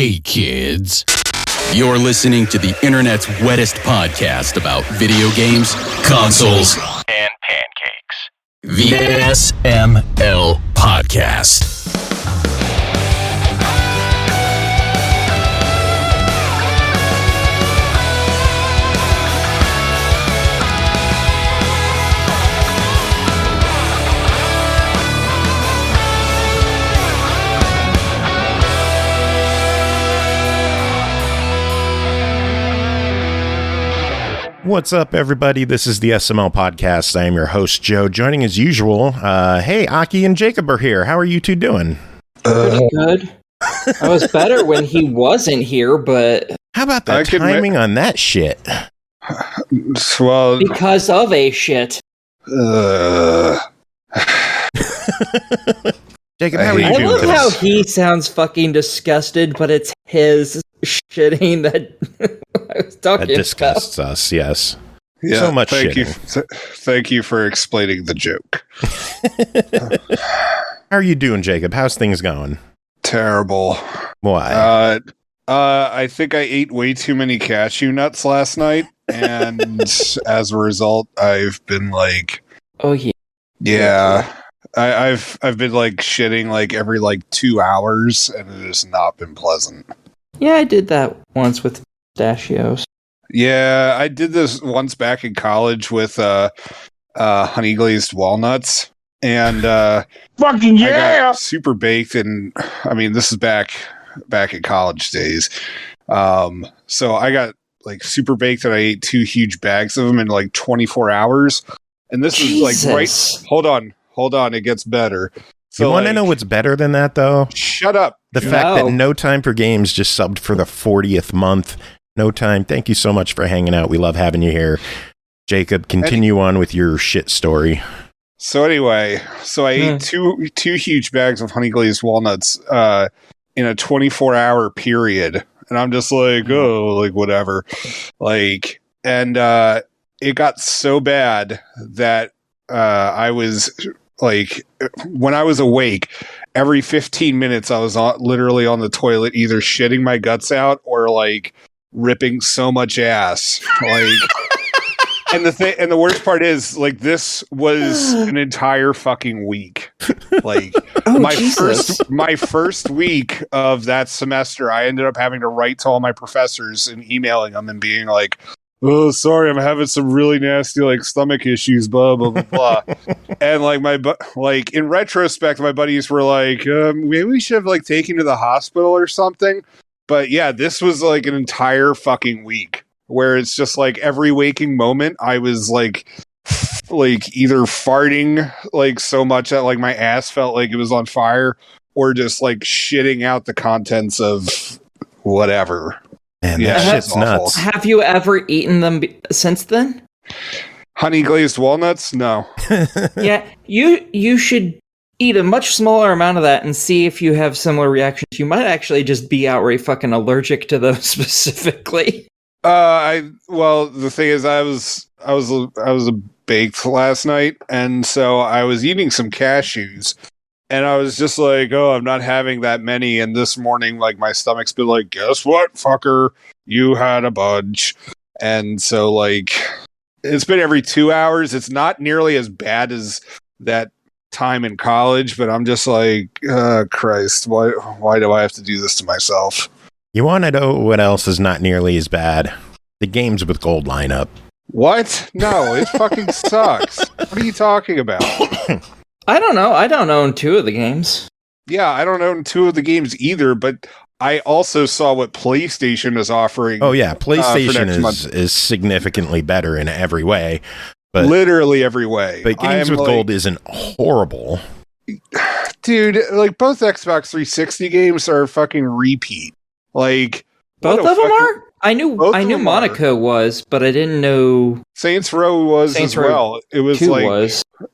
Hey kids, you're listening to the internet's wettest podcast about video games, consoles, and pancakes. The SML Podcast. What's up, everybody? This is the SML Podcast. I am your host, Joe. Joining as usual, hey, Aki and Jacob are here. How are you two doing? Pretty good. I was better when he wasn't here, but... How about the timing on that shit? Well... Because of a shit. Jacob, how are you doing? I love how he sounds fucking disgusted, but it's his shitting that I was talking about. That disgusts us, yes. Yeah, so much thank you for explaining the joke. How are you doing, Jacob? How's things going? Terrible. Why? I think I ate way too many cashew nuts last night, and as a result, I've been like... Oh, yeah. Yeah. I've been like shitting like every like 2 hours, and it has not been pleasant. Yeah, I did that once with pistachios. Yeah, I did this once back in college with honey glazed walnuts, and fucking yeah, I got super baked, and I mean this is back in college days. So I got like super baked, and I ate 2 huge bags of them in like 24 hours, and this Jesus. is like right. Hold on, it gets better. So, you want to know what's better than that, though? Shut up. The fact that No Time for Games just subbed for the 40th month. No Time, thank you so much for hanging out. We love having you here. Jacob, continue on with your shit story. So anyway, I ate two huge bags of honey glazed walnuts in a 24-hour period. And I'm just like, oh, like whatever. Like, and it got so bad that I was... Like, when I was awake, every 15 minutes I was literally on the toilet either shitting my guts out or, like, ripping so much ass. Like, and the worst part is, like, this was an entire fucking week. Like, my first week of that semester, I ended up having to write to all my professors and emailing them and being like, oh, sorry, I'm having some really nasty like stomach issues, blah blah blah blah. And like in retrospect, my buddies were like, maybe we should have like taken you to the hospital or something. But yeah, this was like an entire fucking week where it's just like every waking moment I was like either farting like so much that like my ass felt like it was on fire, or just like shitting out the contents of whatever. Man, that shit's nuts. Have you ever eaten them since then? Honey glazed walnuts? No. Yeah, you should eat a much smaller amount of that and see if you have similar reactions. You might actually just be outright fucking allergic to those specifically. Well, the thing is, I was baked last night, and so I was eating some cashews. And I was just like, oh, I'm not having that many. And this morning, like, my stomach's been like, guess what, fucker? You had a bunch. And so, like, it's been every 2 hours. It's not nearly as bad as that time in college, but I'm just like, Christ, why do I have to do this to myself? You want to know what else is not nearly as bad? The games with gold lineup. What? No, it fucking sucks. What are you talking about? I don't know. I don't own 2 of the games. Yeah, I don't own 2 of the games either, but I also saw what PlayStation is offering. Oh, yeah. PlayStation is significantly better in every way. But, literally every way. But games with gold isn't horrible. Dude, like, both Xbox 360 games are fucking repeat. Like... Both of them are? I knew Monaco was, but I didn't know Saints Row was as well. It was like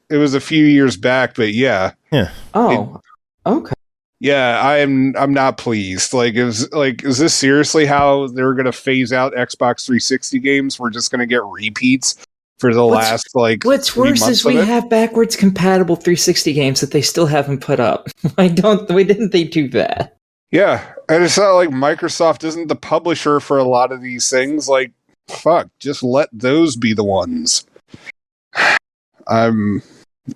it was a few years back, but yeah. Yeah. Oh. Okay. Yeah, I'm not pleased. Like, is this seriously how they're gonna phase out Xbox 360 games? We're just gonna get repeats for the last like. What's worse is we have backwards compatible 360 games that they still haven't put up. Why didn't they do that? Yeah, and it's not like Microsoft isn't the publisher for a lot of these things. Like, fuck, just let those be the ones. I'm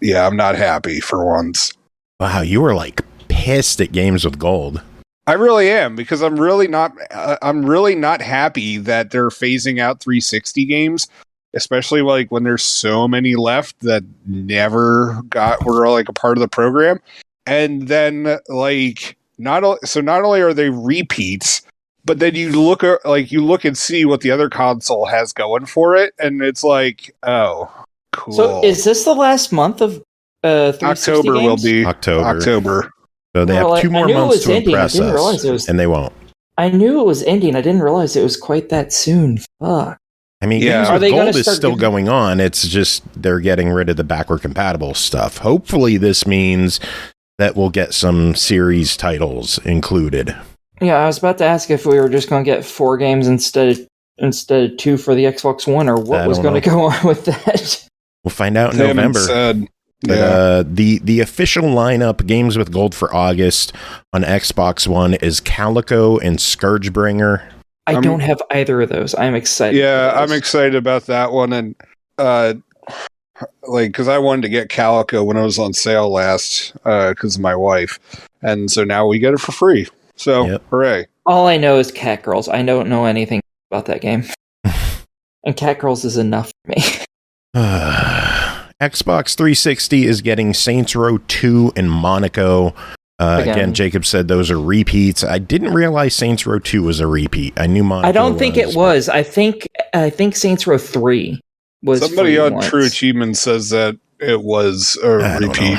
not happy for once. Wow, you were like pissed at Games with Gold. I really am, because I'm really not happy that they're phasing out 360 games, especially like when there's so many left that never were like a part of the program. And then like not only are they repeats, but then you look and see what the other console has going for it, and it's like, oh, cool. So is this the last month of 360 October games? will be October. So they have 2 more months to impress us, and they won't. I knew it was ending. I didn't realize it was quite that soon. Fuck. I mean, Yeah. Games with Gold is still going on. It's just they're getting rid of the backward compatible stuff. Hopefully this means that we'll get some series titles included. Yeah, I was about to ask if we were just going to get 4 games instead of 2 for the Xbox One, or what was going to go on with that. We'll find out in November. The official lineup, Games with Gold for August on Xbox One, is Calico and Scourgebringer. I don't have either of those. I'm excited. Yeah, I'm excited about that one, and because I wanted to get Calico when it was on sale last, because of my wife, and so now we get it for free. So hooray! All I know is Cat Girls. I don't know anything about that game, and Cat Girls is enough for me. Xbox 360 is getting Saints Row 2 and Monaco. Again, Jacob said those are repeats. I didn't realize Saints Row 2 was a repeat. I knew Monaco. I don't think it was. I think Saints Row 3 was. Somebody on True Achievement says that it was a repeat.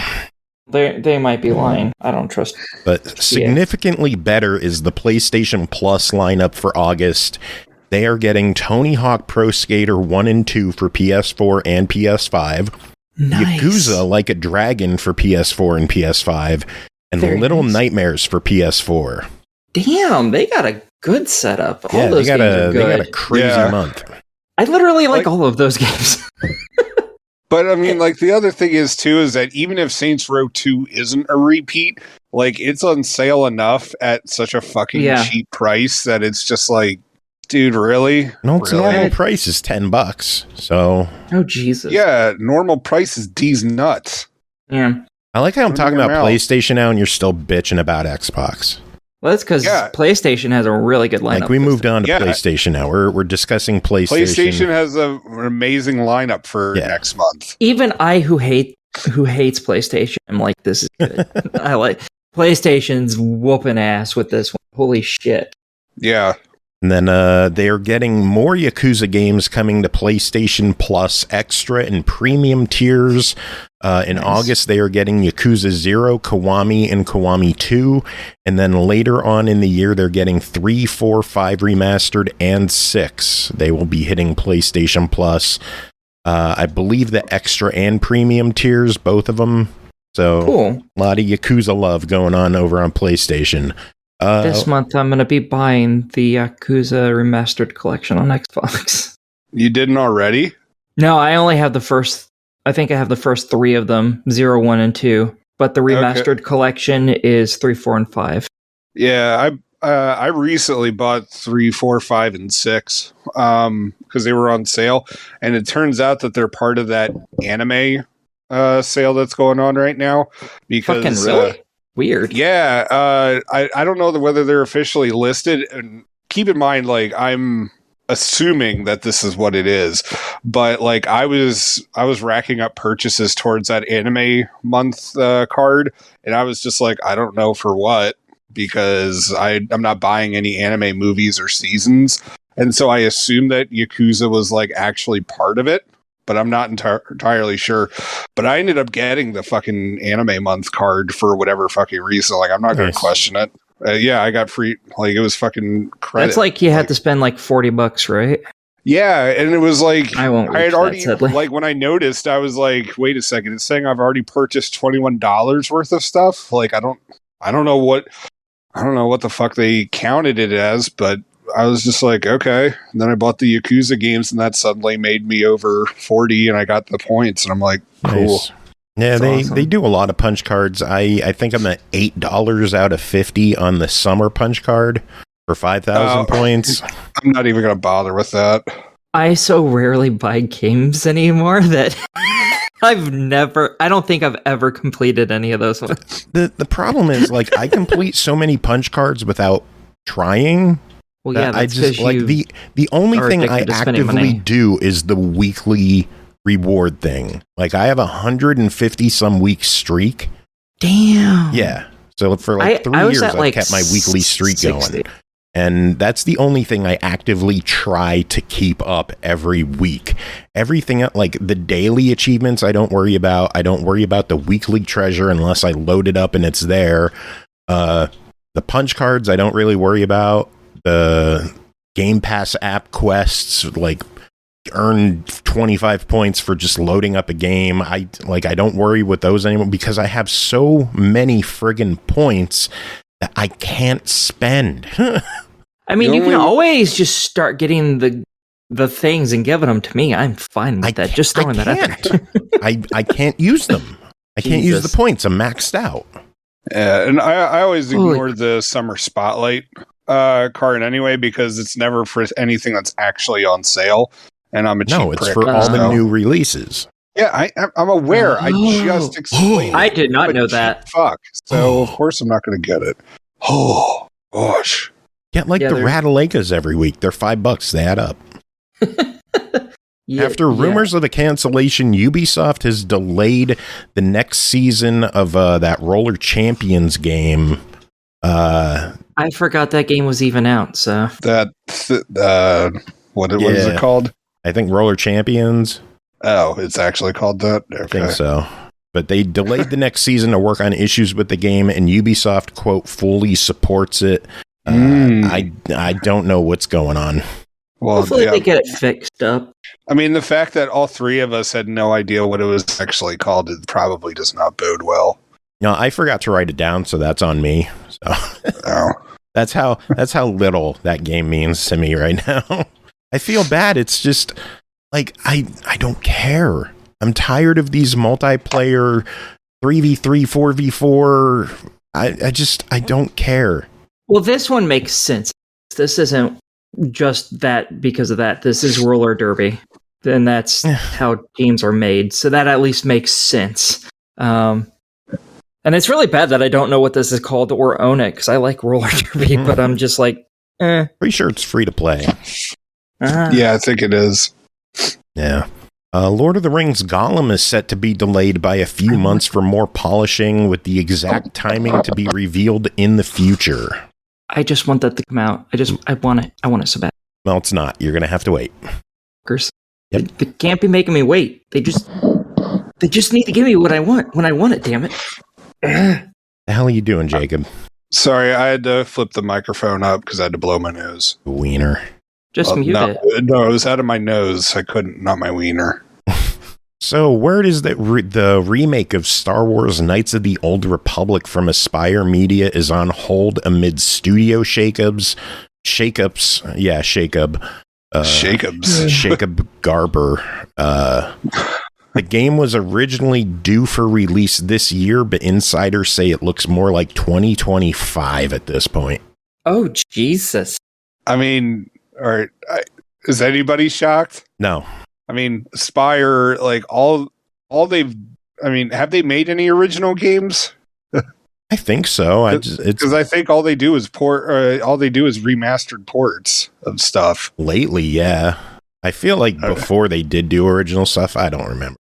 They might be lying. I don't trust. But significantly better is the PlayStation Plus lineup for August. They are getting Tony Hawk Pro Skater 1 and 2 for PS4 and PS5. Nice. Yakuza Like a Dragon for PS4 and PS5. And Little Nightmares for PS4. Damn, they got a good setup. All those games are good. They got a crazy month. I literally like all of those games. But I mean, like, the other thing is that even if Saints Row 2 isn't a repeat, like, it's on sale enough at such a fucking cheap price that it's just like, dude, really? No, its normal price is $10. So. Oh, Jesus. Yeah, normal price is D's nuts. Yeah. I like how I'm talking about PlayStation now and you're still bitching about Xbox. Well, that's because PlayStation has a really good lineup. Like, we moved on to PlayStation now. We're discussing PlayStation. PlayStation has an amazing lineup for next month. Even I, who hates PlayStation, I'm like, this is good. I like PlayStation's whooping ass with this one. Holy shit. Yeah. And then they are getting more Yakuza games coming to PlayStation Plus Extra and Premium tiers. In August, they are getting Yakuza 0, Kiwami, and Kiwami 2. And then later on in the year, they're getting 3, 4, 5 Remastered, and 6. They will be hitting PlayStation Plus. I believe the Extra and Premium tiers, both of them. So cool. A lot of Yakuza love going on over on PlayStation. This month, I'm going to be buying the Yakuza Remastered Collection on Xbox. You didn't already? No, I only have the first. I think I have the first 3 of them, 0, 1, and 2. But the Remastered Collection is 3, 4, and 5. Yeah, I recently bought 3, 4, 5, and 6 because they were on sale. And it turns out that they're part of that anime sale that's going on right now. Because, fucking really? Weird. Yeah, I don't know whether they're officially listed. And keep in mind, like, I'm assuming that this is what it is, but like I was racking up purchases towards that anime month card, and I was just like, I don't know for what, because I'm not buying any anime movies or seasons, and so I assumed that Yakuza was like actually part of it. But I'm not entirely sure. But I ended up getting the fucking anime month card for whatever fucking reason. Like, I'm not going to question it. Yeah, I got free. Like, it was fucking credit. That's like you had to spend like $40, right? Yeah, and it was like I had already like when I noticed, I was like, wait a second, it's saying I've already purchased $21 worth of stuff. Like, I don't know what the fuck they counted it as, but I was just like, okay. And then I bought the Yakuza games, and that suddenly made me over 40, and I got the points, and I'm like, cool. Nice. Yeah, That's they do a lot of punch cards. I think I'm at $8 out of 50 on the summer punch card for 5,000 points. I'm not even going to bother with that. I so rarely buy games anymore that I don't think I've ever completed any of those ones. The problem is, like, I complete so many punch cards without trying. Well, yeah, I just like the only thing I actively do is the weekly reward thing. Like, I have 150 some week streak. Damn. Yeah. So for like 3 years, I've kept my weekly streak 60. Going. And that's the only thing I actively try to keep up every week. Everything, like the daily achievements, I don't worry about. I don't worry about the weekly treasure unless I load it up and it's there. The punch cards, I don't really worry about. The Game Pass app quests, like earn 25 points for just loading up a game. I don't worry with those anymore because I have so many friggin' points that I can't spend. I mean, you can always just start getting the things and giving them to me. I'm fine with that. Just throwing that out there. I can't use them. I can't use the points. I'm maxed out. Yeah, and I always ignore the summer spotlight card anyway because it's never for anything that's actually on sale. And I'm a cheap No, it's prick, for all the new releases. Yeah, I'm aware. I just explained. I did not know that. Fuck. So of course I'm not going to get it. Oh gosh. Get the Ratalaikas every week. They're $5. They add up. After rumors of a cancellation, Ubisoft has delayed the next season of that Roller Champions game. I forgot that game was even out. So what is it called? I think Roller Champions. Oh, it's actually called that? Okay. I think so. But they delayed the next season to work on issues with the game, and Ubisoft, quote, fully supports it. I don't know what's going on. Well, hopefully they get it fixed up. I mean, the fact that all three of us had no idea what it was actually called, it probably does not bode well. No, I forgot to write it down, so that's on me. So that's how little that game means to me right now. I feel bad. It's just like I don't care. I'm tired of these multiplayer 3v3, 4v4. I don't care. Well, this one makes sense. This isn't just that because of that. This is roller derby. Then that's how games are made. So that at least makes sense. And it's really bad that I don't know what this is called or own it because I like roller derby, but I'm just like, Pretty sure it's free to play. Yeah, I think it is. Yeah. Lord of the Rings Gollum is set to be delayed by a few months for more polishing, with the exact timing to be revealed in the future. I just want that to come out. I want it. I want it so bad. Well, it's not. You're going to have to wait. Yep. They can't be making me wait. They just need to give me what I want when I want it, damn it. The hell are you doing, Jacob? Sorry, I had to flip the microphone up because I had to blow my nose. Wiener. Just mute it. No, it was out of my nose. I couldn't, not my wiener. So, word is that the remake of Star Wars Knights of the Old Republic from Aspire Media is on hold amid studio shakeups. Jacob Garber. The game was originally due for release this year, but insiders say it looks more like 2025 at this point. Oh, Jesus. I mean, all right. Is anybody shocked? No. I mean, Spire, like all they've. I mean, have they made any original games? I think so. Because I think all they do is all they do is remastered ports of stuff. Lately, yeah. I feel like before they did do original stuff, I don't remember.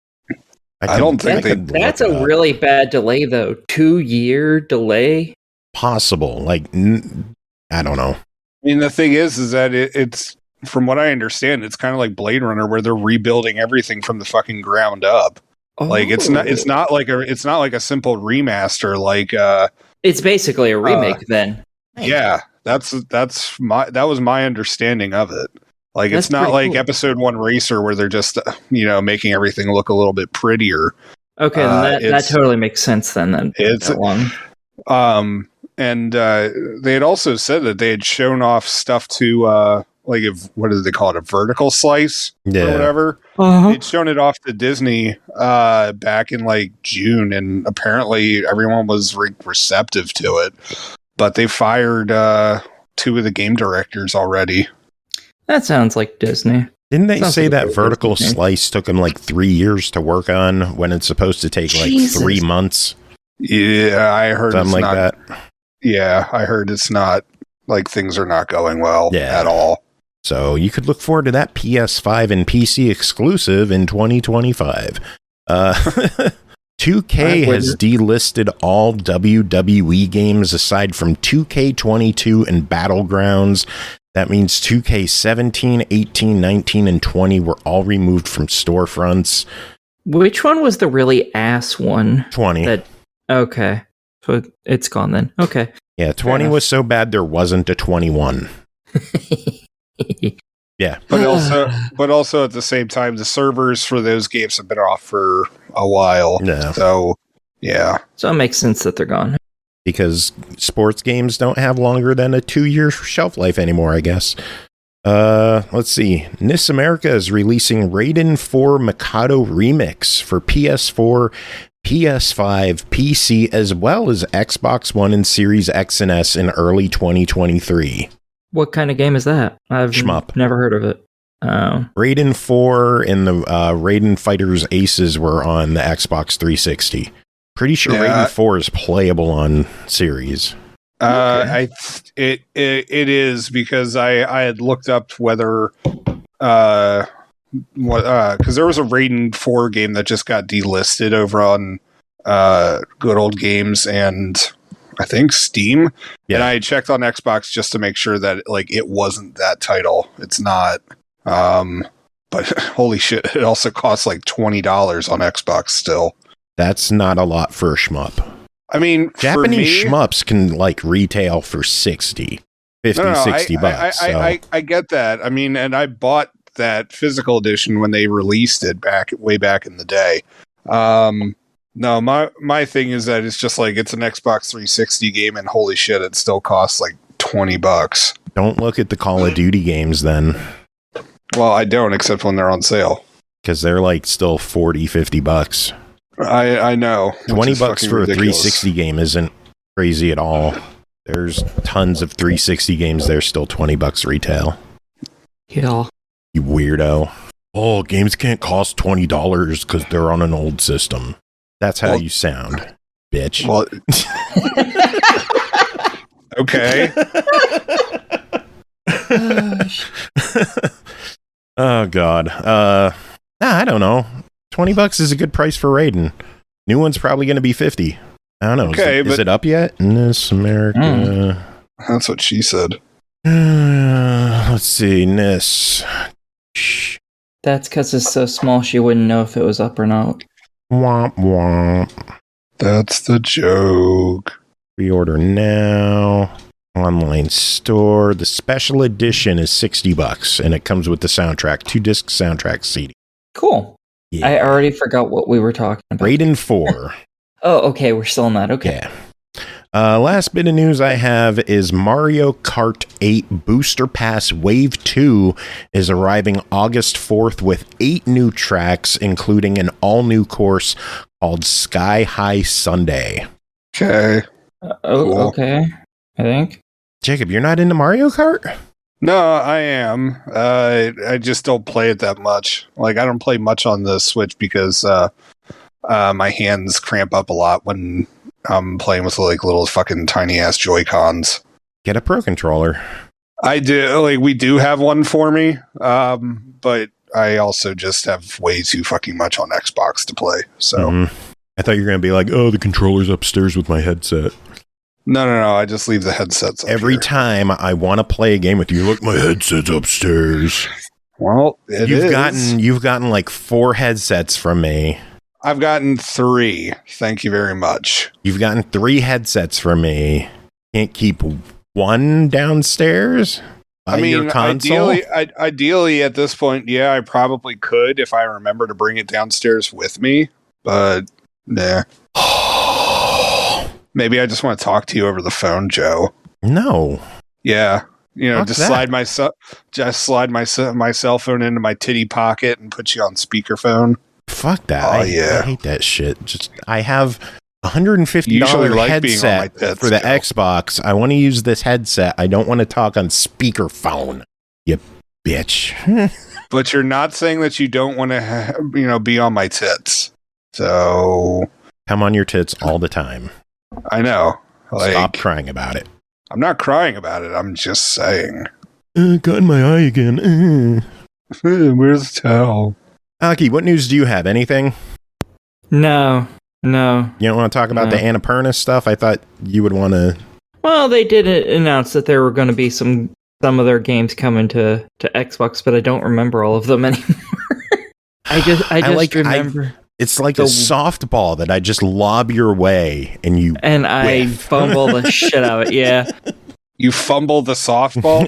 I don't think that's a really bad delay, though. 2-year delay. Possible. Like, I don't know. I mean, the thing is that it's. From what I understand, it's kind of like Blade Runner, where they're rebuilding everything from the fucking ground up. Oh. Like it's not like a simple remaster. Like it's basically a remake. Then, yeah, that was my understanding of it. Like that's it's not like cool. Episode 1 Racer, where they're just making everything look a little bit prettier. Okay, that totally makes sense. Then it's that long. And they had also said that they had shown off stuff to. What do they call it? A vertical slice or whatever. they'd shown it off to Disney back in like June, and apparently everyone was receptive to it. But they fired 2 of the game directors already. That sounds like Disney. Didn't they Sounds say like a that good Vertical Disney game. Slice took them like 3 years to work on when it's supposed to take like Jesus. 3 months? Yeah, I heard Something it's like not. that. Yeah, I heard it's not like things are not going well Yeah. at all. So you could look forward to that PS5 and PC exclusive in 2025. 2K has delisted all WWE games aside from 2K22 and Battlegrounds. That means 2K17, 18, 19, and 20 were all removed from storefronts. Which one was the really ass one? 20. Okay. So it's gone then. Okay. Yeah, 20 was so bad there wasn't a 21. Yeah. But also at the same time, the servers for those games have been off for a while. Yeah. So yeah. So it makes sense that they're gone. Because sports games don't have longer than a 2-year shelf life anymore, I guess. Let's see. NIS America is releasing Raiden 4 Mikado Remix for PS4, PS5, PC, as well as Xbox One and Series X and S in early 2023. What kind of game is that? I've Shmup. never heard of it. Raiden 4 and the Raiden Fighters Aces were on the Xbox 360. Pretty sure Raiden 4 is playable on Series. It is because I had looked up whether because there was a Raiden 4 game that just got delisted over on Good Old Games and I think Steam. Yeah. And I checked on Xbox just to make sure that like it wasn't that title. It's not. But holy shit, it also costs like $20 on Xbox still. That's not a lot for a shmup. I mean, Japanese for me, shmups can like retail for 60 $60 bucks. I get that. I mean, and I bought that physical edition when they released it way back in the day. No, my thing is that it's just like it's an Xbox 360 game, and holy shit, it still costs like $20. Don't look at the Call of Duty games then, Well, I don't, except when they're on sale. because they're like still 40 $50 bucks. I know. $20 bucks for a 360 game isn't crazy at all. There's tons of 360 games there still $20 retail. Yeah. You weirdo. Oh, games can't cost $20 because they're on an old system. That's how you sound, bitch. Well, okay. Oh god. I don't know. $20 is a good price for Raiden. New one's probably going to be 50. I don't know. Okay, is it up yet? NIS America. That's what she said. Let's see. NIS. That's because it's so small she wouldn't know if it was up or not. Womp womp. That's the joke. Pre-order now. Online store. The special edition is $60 and it comes with the soundtrack, 2-disc soundtrack CD. Cool. Yeah. I already forgot what we were talking about. Raiden 4. Oh, okay. We're still on that. Okay. Yeah. Last bit of news I have is Mario Kart 8 Booster Pass Wave 2 is arriving August 4th with 8 new tracks, including an all-new course called Sky High Sunday. Okay. Cool. Okay. I think. Jacob, you're not into Mario Kart? No, I am. I just don't play it that much. Like, I don't play much on the Switch because my hands cramp up a lot when I'm playing with like little fucking tiny ass Joy-Cons. Get a Pro Controller. I do. Like, we do have one for me, but I also just have way too fucking much on Xbox to play. So I thought you were going to be like, oh, the controller's upstairs with my headset. No. I just leave the headsets up Every here. time I want to play a game with you, look, my headset's upstairs. Well, You've gotten like 4 headsets from me. I've gotten 3. Thank you very much. You've gotten 3 headsets from me. Can't keep one downstairs? I mean, your console? ideally at this point, yeah, I probably could if I remember to bring it downstairs with me, but nah. Maybe I just want to talk to you over the phone, Joe. No. Yeah. Fuck just that. slide my cell phone into my titty pocket and put you on speakerphone. Fuck that. Oh, I yeah. hate that shit. I have $150 Usually like being on my headset tits, for the Joe. Xbox. I want to use this headset. I don't want to talk on speakerphone. You bitch. But you're not saying that you don't want to, be on my tits. So I'm on your tits all the time. I know. Stop crying about it. I'm not crying about it. I'm just saying. Got in my eye again. Where's the towel? Aki, what news do you have? Anything? No. You don't want to talk about the Annapurna stuff? I thought you would want to. Well, they did announce that there were going to be some of their games coming to Xbox, but I don't remember all of them anymore. I just remember. It's like a softball that I just lob your way, and you I fumble the shit out of it. Yeah. You fumble the softball?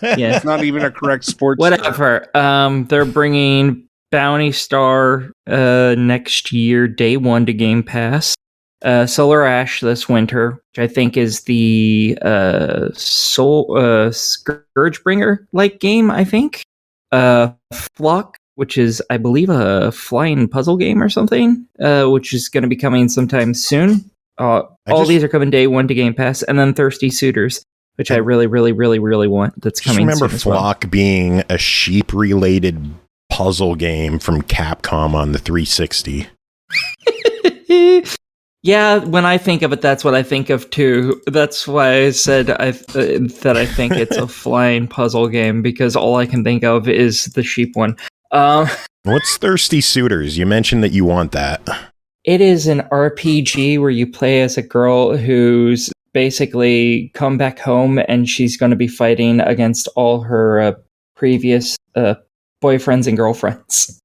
That's not even a correct sports Whatever. They're bringing Bounty Star next year, day one to Game Pass. Solar Ash this winter, which I think is the Scourgebringer like game, I think. Flock, which is, I believe, a flying puzzle game or something, which is going to be coming sometime soon. These are coming day one to Game Pass, and then Thirsty Suitors, which I really, really, really, really want. That's coming soon. Remember Flock being a sheep-related puzzle game from Capcom on the 360. Yeah, when I think of it, that's what I think of too. That's why I said that I think it's a flying puzzle game, because all I can think of is the sheep one. What's Thirsty Suitors? You mentioned that you want that. It is an RPG where you play as a girl who's basically come back home, and she's going to be fighting against all her previous boyfriends and girlfriends.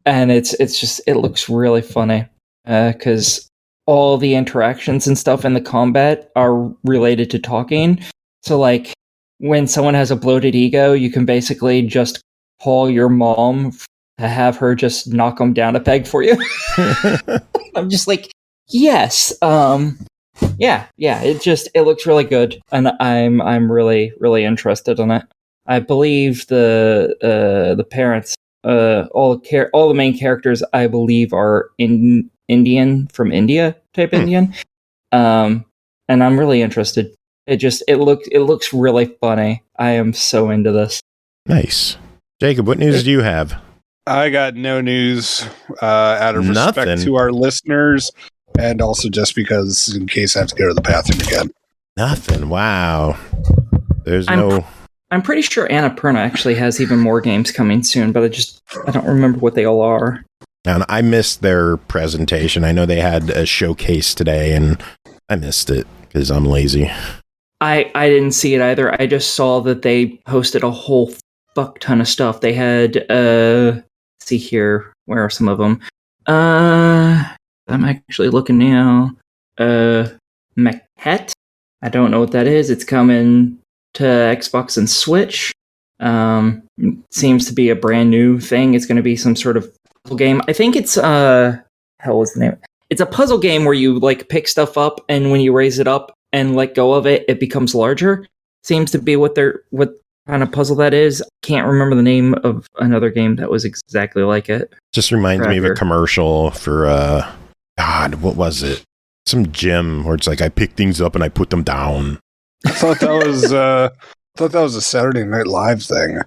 And it looks really funny because all the interactions and stuff in the combat are related to talking. So like when someone has a bloated ego, you can basically just call your mom to have her just knock them down a peg for you. I'm just like, yes. Yeah. It looks really good, and I'm really, really interested in it. I believe the parents, all the main characters, I believe, are Indian from India type Indian, and I'm really interested. It looks really funny. I am so into this. Nice. Jacob, what news do you have? I got no news out of respect to our listeners, and also just because in case I have to go to the bathroom again. Nothing. Wow. I'm pretty sure Annapurna actually has even more games coming soon, but I don't remember what they all are. And I missed their presentation. I know they had a showcase today, and I missed it because I'm lazy. I didn't see it either. I just saw that they posted a whole fuck ton of stuff. They had, see here, where are some of them? I'm actually looking now. Maquette? I don't know what that is. It's coming to Xbox and Switch. Seems to be a brand new thing. It's going to be some sort of puzzle game. I think it's hell, what's the name? It's a puzzle game where you like pick stuff up, and when you raise it up and let go of it, it becomes larger. Seems to be what kind of puzzle that is. Can't remember the name of another game that was exactly like it. Just reminds me of a commercial for God, what was it? Some gym where it's like I pick things up and I put them down. I thought that was a Saturday Night Live thing.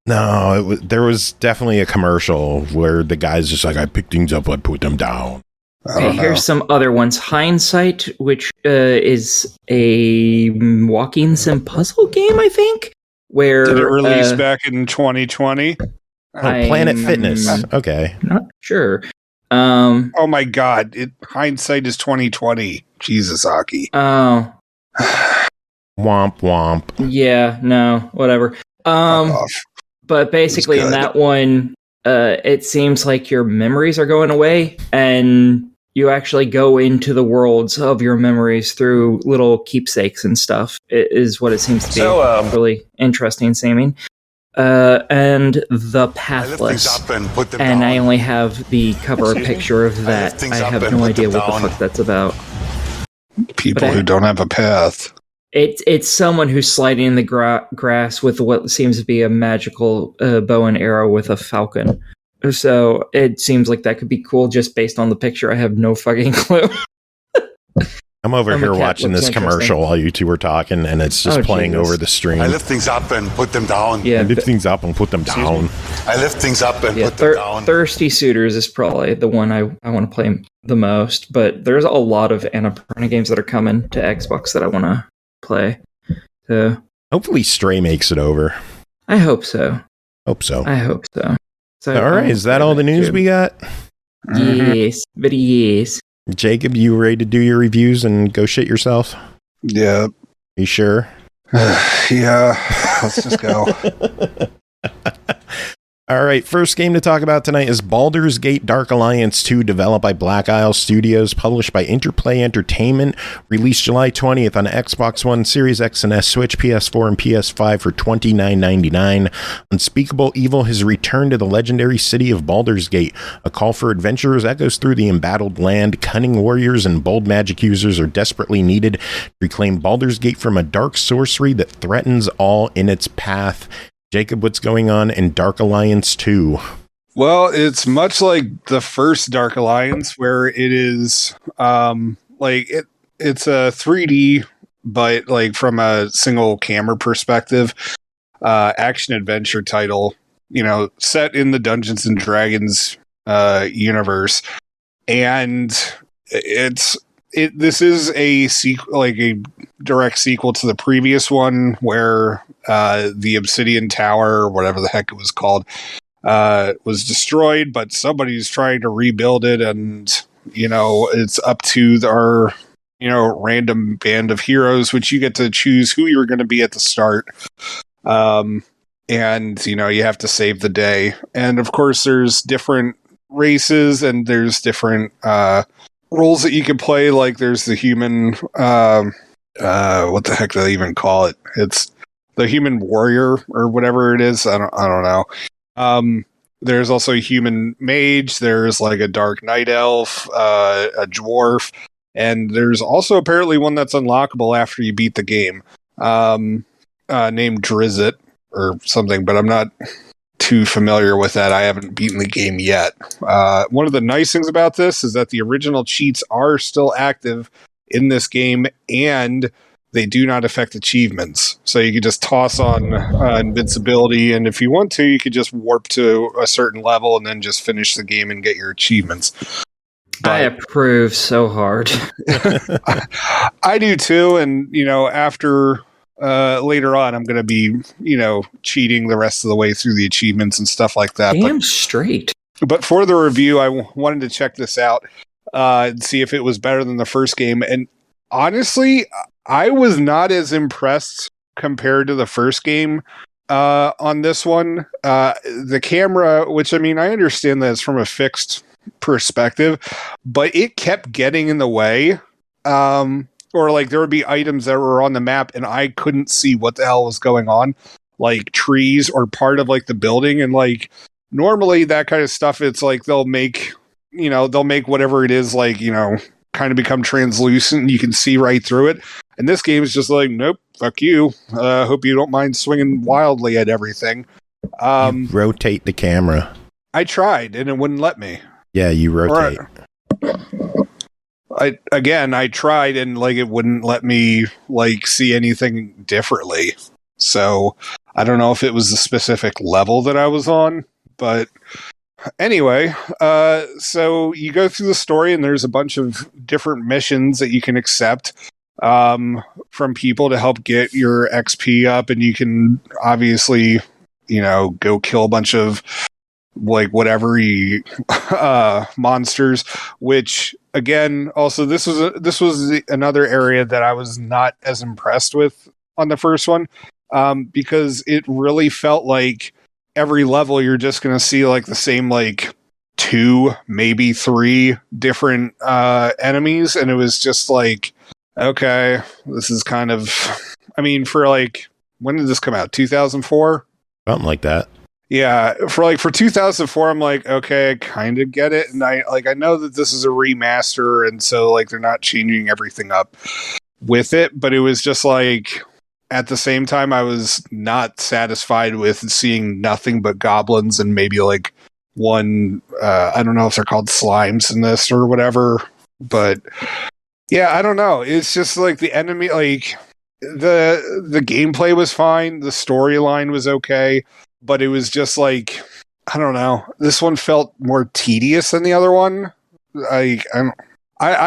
No, there was definitely a commercial where the guy's just like, I pick things up, I put them down. Okay, here's some other ones. Hindsight, which is a walking sim puzzle game, I think. Where did it release back in 2020? Oh, Planet Fitness. Okay, not sure. Oh my God! Hindsight is 2020. Jesus, Aki. Oh. Womp womp. Yeah, no, whatever. But basically in that one, it seems like your memories are going away, and you actually go into the worlds of your memories through little keepsakes and stuff. It is what it seems to be. Really interesting seeming. And The Pathless. And I only have the cover picture of that. I have no idea what the fuck that's about. People who don't have a path. It's someone who's sliding in the grass with what seems to be a magical bow and arrow with a falcon. So it seems like that could be cool just based on the picture. I have no fucking clue. I'm over here watching this commercial while you two were talking, and it's just playing over the stream. I lift things up and put them down. Yeah, I lift things up and put them down. I lift things up and put them down. Thirsty Suitors is probably the one I want to play the most, but there's a lot of Annapurna games that are coming to Xbox that I want to play. So hopefully Stray makes it over. I hope so. I hope so. So all right, is that all the news we got? Yes, but yes. Jacob, you ready to do your reviews and go shit yourself? Yeah. You sure? Yeah. Let's just go. All right, first game to talk about tonight is Baldur's Gate Dark Alliance 2, developed by Black Isle Studios, published by Interplay Entertainment, released July 20th on Xbox One, Series X and S, Switch, PS4, and PS5 for $29.99. Unspeakable Evil has returned to the legendary city of Baldur's Gate. A call for adventurers echoes through the embattled land. Cunning warriors and bold magic users are desperately needed to reclaim Baldur's Gate from a dark sorcery that threatens all in its path. Jacob, what's going on in Dark Alliance 2? Well, it's much like the first Dark Alliance, where it is it's a 3D, but like from a single camera perspective, action adventure title, set in the Dungeons and Dragons universe, and this is a sequel, like a direct sequel to the previous one, where the Obsidian Tower, or whatever the heck it was called, was destroyed, but somebody's trying to rebuild it, and it's up to our random band of heroes, which you get to choose who you're going to be at the start, and you have to save the day. And of course, there's different races, and there's different roles that you can play. Like there's the human, what the heck do they even call it? It's the human warrior or whatever it is. I don't know. There's also a human mage. There's like a dark night elf, a dwarf, and there's also apparently one that's unlockable after you beat the game, named Drizzt or something, but I'm not too familiar with that. I haven't beaten the game yet. One of the nice things about this is that the original cheats are still active in this game, and they do not affect achievements. So you could just toss on invincibility, and if you want to, you could just warp to a certain level and then just finish the game and get your achievements. But I approve so hard. I do too, and after later on, I'm going to be, cheating the rest of the way through the achievements and stuff like that. Damn straight. But for the review, I wanted to check this out and see if it was better than the first game. And honestly, I was not as impressed compared to the first game on this one. The camera, which I understand that it's from a fixed perspective, but it kept getting in the way. Or like there would be items that were on the map and I couldn't see what the hell was going on, like trees or part of like the building. And like normally that kind of stuff, it's like they'll make whatever it is, like, kind of become translucent and you can see right through it. And this game is just like, nope, fuck you. Hope you don't mind swinging wildly at everything. You rotate the camera. I tried and it wouldn't let me. Yeah, you rotate. I tried and like it wouldn't let me like see anything differently. So I don't know if it was the specific level that I was on, but anyway, so you go through the story and there's a bunch of different missions that you can accept from people to help get your XP up, and you can obviously, go kill a bunch of like whatever monsters, which again, also this was another area that I was not as impressed with on the first one, because it really felt like every level you're just going to see like the same like 2, maybe 3 different enemies, and it was just like, okay, this is kind of, for like, when did this come out? 2004? Something like that. Yeah, for 2004, I'm like, okay, I kind of get it, and I know that this is a remaster, and so like they're not changing everything up. with it, but it was just like at the same time I was not satisfied with seeing nothing but goblins and maybe like one I don't know if they're called slimes in this or whatever, but yeah, I don't know. It's just like the enemy, like the gameplay was fine, the storyline was okay, but it was just like, I don't know. This one felt more tedious than the other one. I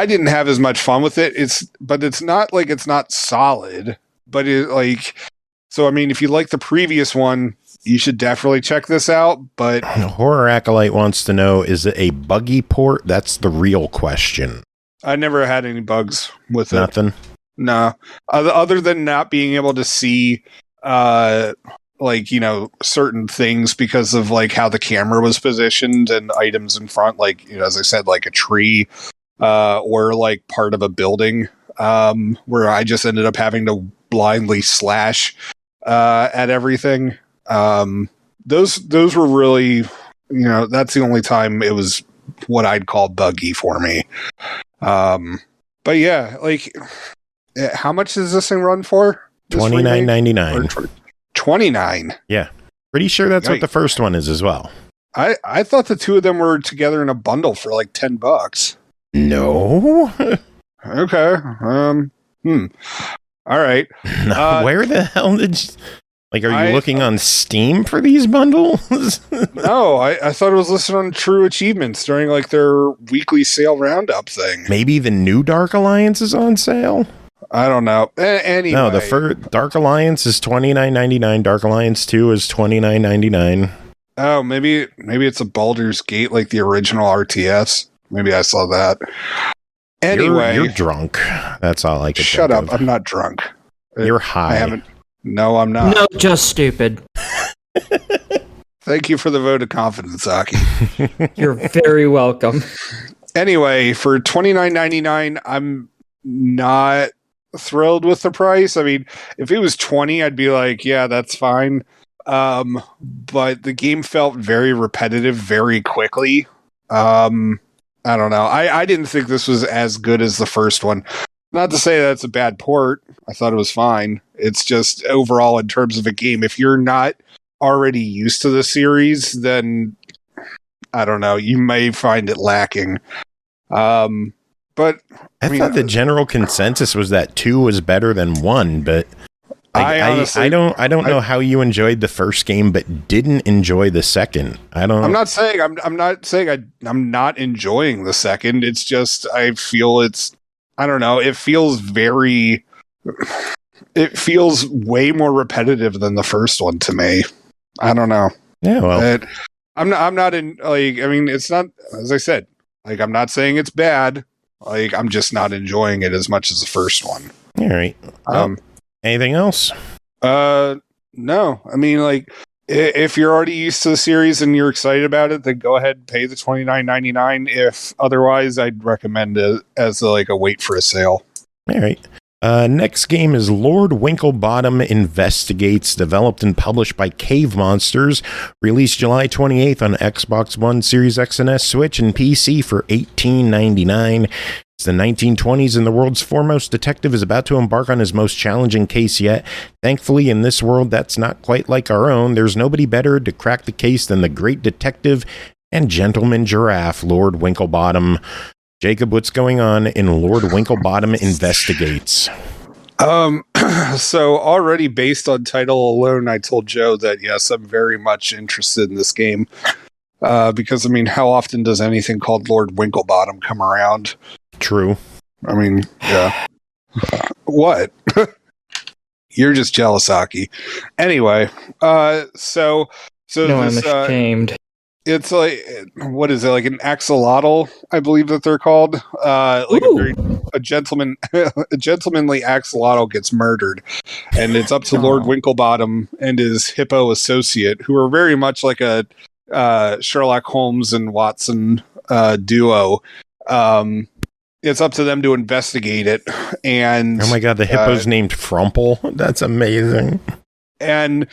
didn't have as much fun with it. But it's not like it's not solid. But it like, so I mean, if you like the previous one, you should definitely check this out. But Horror Acolyte wants to know: is it a buggy port? That's the real question. I never had any bugs with Nothing. it. No, other than not being able to see, like, you know, certain things because of like how the camera was positioned and items in front, like, you know, as I said, like a tree, or like part of a building, where I just ended up having to blindly slash at everything. Those were really, you know, that's the only time it was what I'd call buggy for me. But yeah, like, how much does this thing run for? $29.99. 29. Yeah, pretty sure that's what the first one is as well. I thought the two of them were together in a bundle for like $10. No. Okay. All right. Where the hell did you, like, are you looking on Steam for these bundles? No, I thought it was listed on True Achievements during like their weekly sale roundup thing. Maybe the new Dark Alliance is on sale? I don't know. Anyway. No, the first Dark Alliance is $29.99. Dark Alliance 2 is $29.99. Oh, maybe it's a Baldur's Gate, like the original RTS. Maybe I saw that. Anyway, you're drunk. That's all I can shut think up. of. I'm not drunk. You're high. I haven't. No, I'm not. No, just stupid. Thank you for the vote of confidence, Aki. You're very welcome. Anyway, for $29.99, I'm not thrilled with the price. I mean, if it was $20, I'd be like, yeah, that's fine. But the game felt very repetitive very quickly. I don't know. I didn't think this was as good as the first one. Not to say that's a bad port. I thought it was fine. It's just overall in terms of a game, if you're not already used to the series, then I don't know, you may find it lacking. But I thought the general consensus was that 2 was better than 1, but I honestly, I don't know how you enjoyed the first game but didn't enjoy the second. I'm not saying I'm not enjoying the second. It's just I feel I don't know, it feels way more repetitive than the first one to me. I don't know. Yeah, well, I'm not in, like, I mean, it's not, as I said, like, I'm not saying it's bad. Like, I'm just not enjoying it as much as the first one. All right. Anything else? No. I mean, like, if you're already used to the series and you're excited about it, then go ahead and pay the $29.99. If otherwise, I'd recommend it as a wait for a sale. All right. Next game is Lord Winklebottom Investigates, developed and published by Cave Monsters, released July 28th on Xbox One, Series X and S, Switch, and PC for $18.99. It's the 1920s, and the world's foremost detective is about to embark on his most challenging case yet. Thankfully, in this world that's not quite like our own, there's nobody better to crack the case than the great detective and gentleman giraffe, Lord Winklebottom. Jacob, what's going on in Lord Winklebottom Investigates? So already based on title alone, I told Joe that yes, I'm very much interested in this game. Because I mean, how often does anything called Lord Winklebottom come around? True. I mean, yeah. What? You're just jealous, Aki. Anyway, so no, this, I'm ashamed. It's like, what is it, like an axolotl, I believe that they're called. Like a gentlemanly axolotl gets murdered, and it's up to Lord Winklebottom and his hippo associate, who are very much like a Sherlock Holmes and Watson duo. It's up to them to investigate it. And oh my god, the hippo's named Frumple. That's amazing. And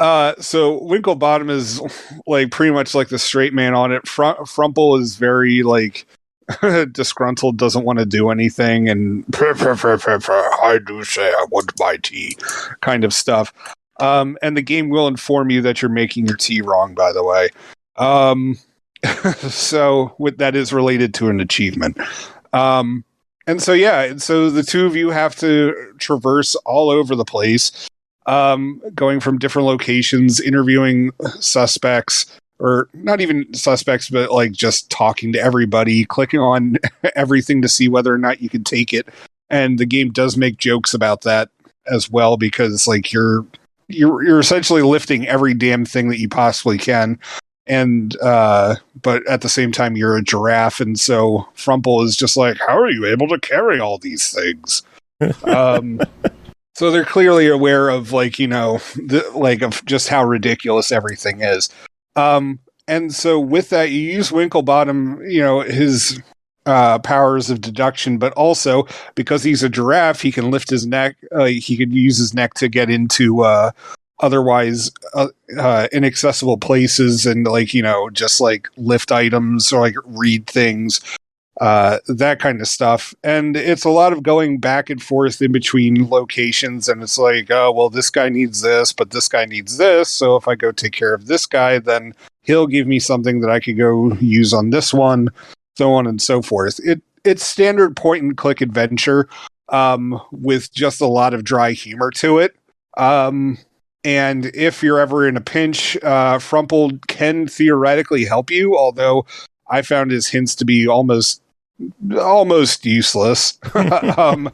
so Winklebottom is like pretty much like the straight man on it. Frumple is very like disgruntled, doesn't want to do anything, and I do say I want my tea kind of stuff. And the game will inform you that you're making your tea wrong, by the way. So that is related to an achievement. And so the two of you have to traverse all over the place, going from different locations, interviewing suspects, or not even suspects, but like just talking to everybody, clicking on everything to see whether or not you can take it. And the game does make jokes about that as well, because like you're essentially lifting every damn thing that you possibly can. And, but at the same time, you're a giraffe. And so Frumple is just like, how are you able to carry all these things? So they're clearly aware of like, of just how ridiculous everything is. And so with that, you use Winklebottom, his, powers of deduction, but also because he's a giraffe, he can lift his neck. He could use his neck to get into, otherwise inaccessible places and just like lift items or like read things, that kind of stuff. And it's a lot of going back and forth in between locations, and it's like, oh well, this guy needs this, but this guy needs this, so if I go take care of this guy, then he'll give me something that I could go use on this one, so on and so forth. It's standard point and click adventure, with just a lot of dry humor to it. And if you're ever in a pinch, Frumple can theoretically help you, although I found his hints to be almost useless. And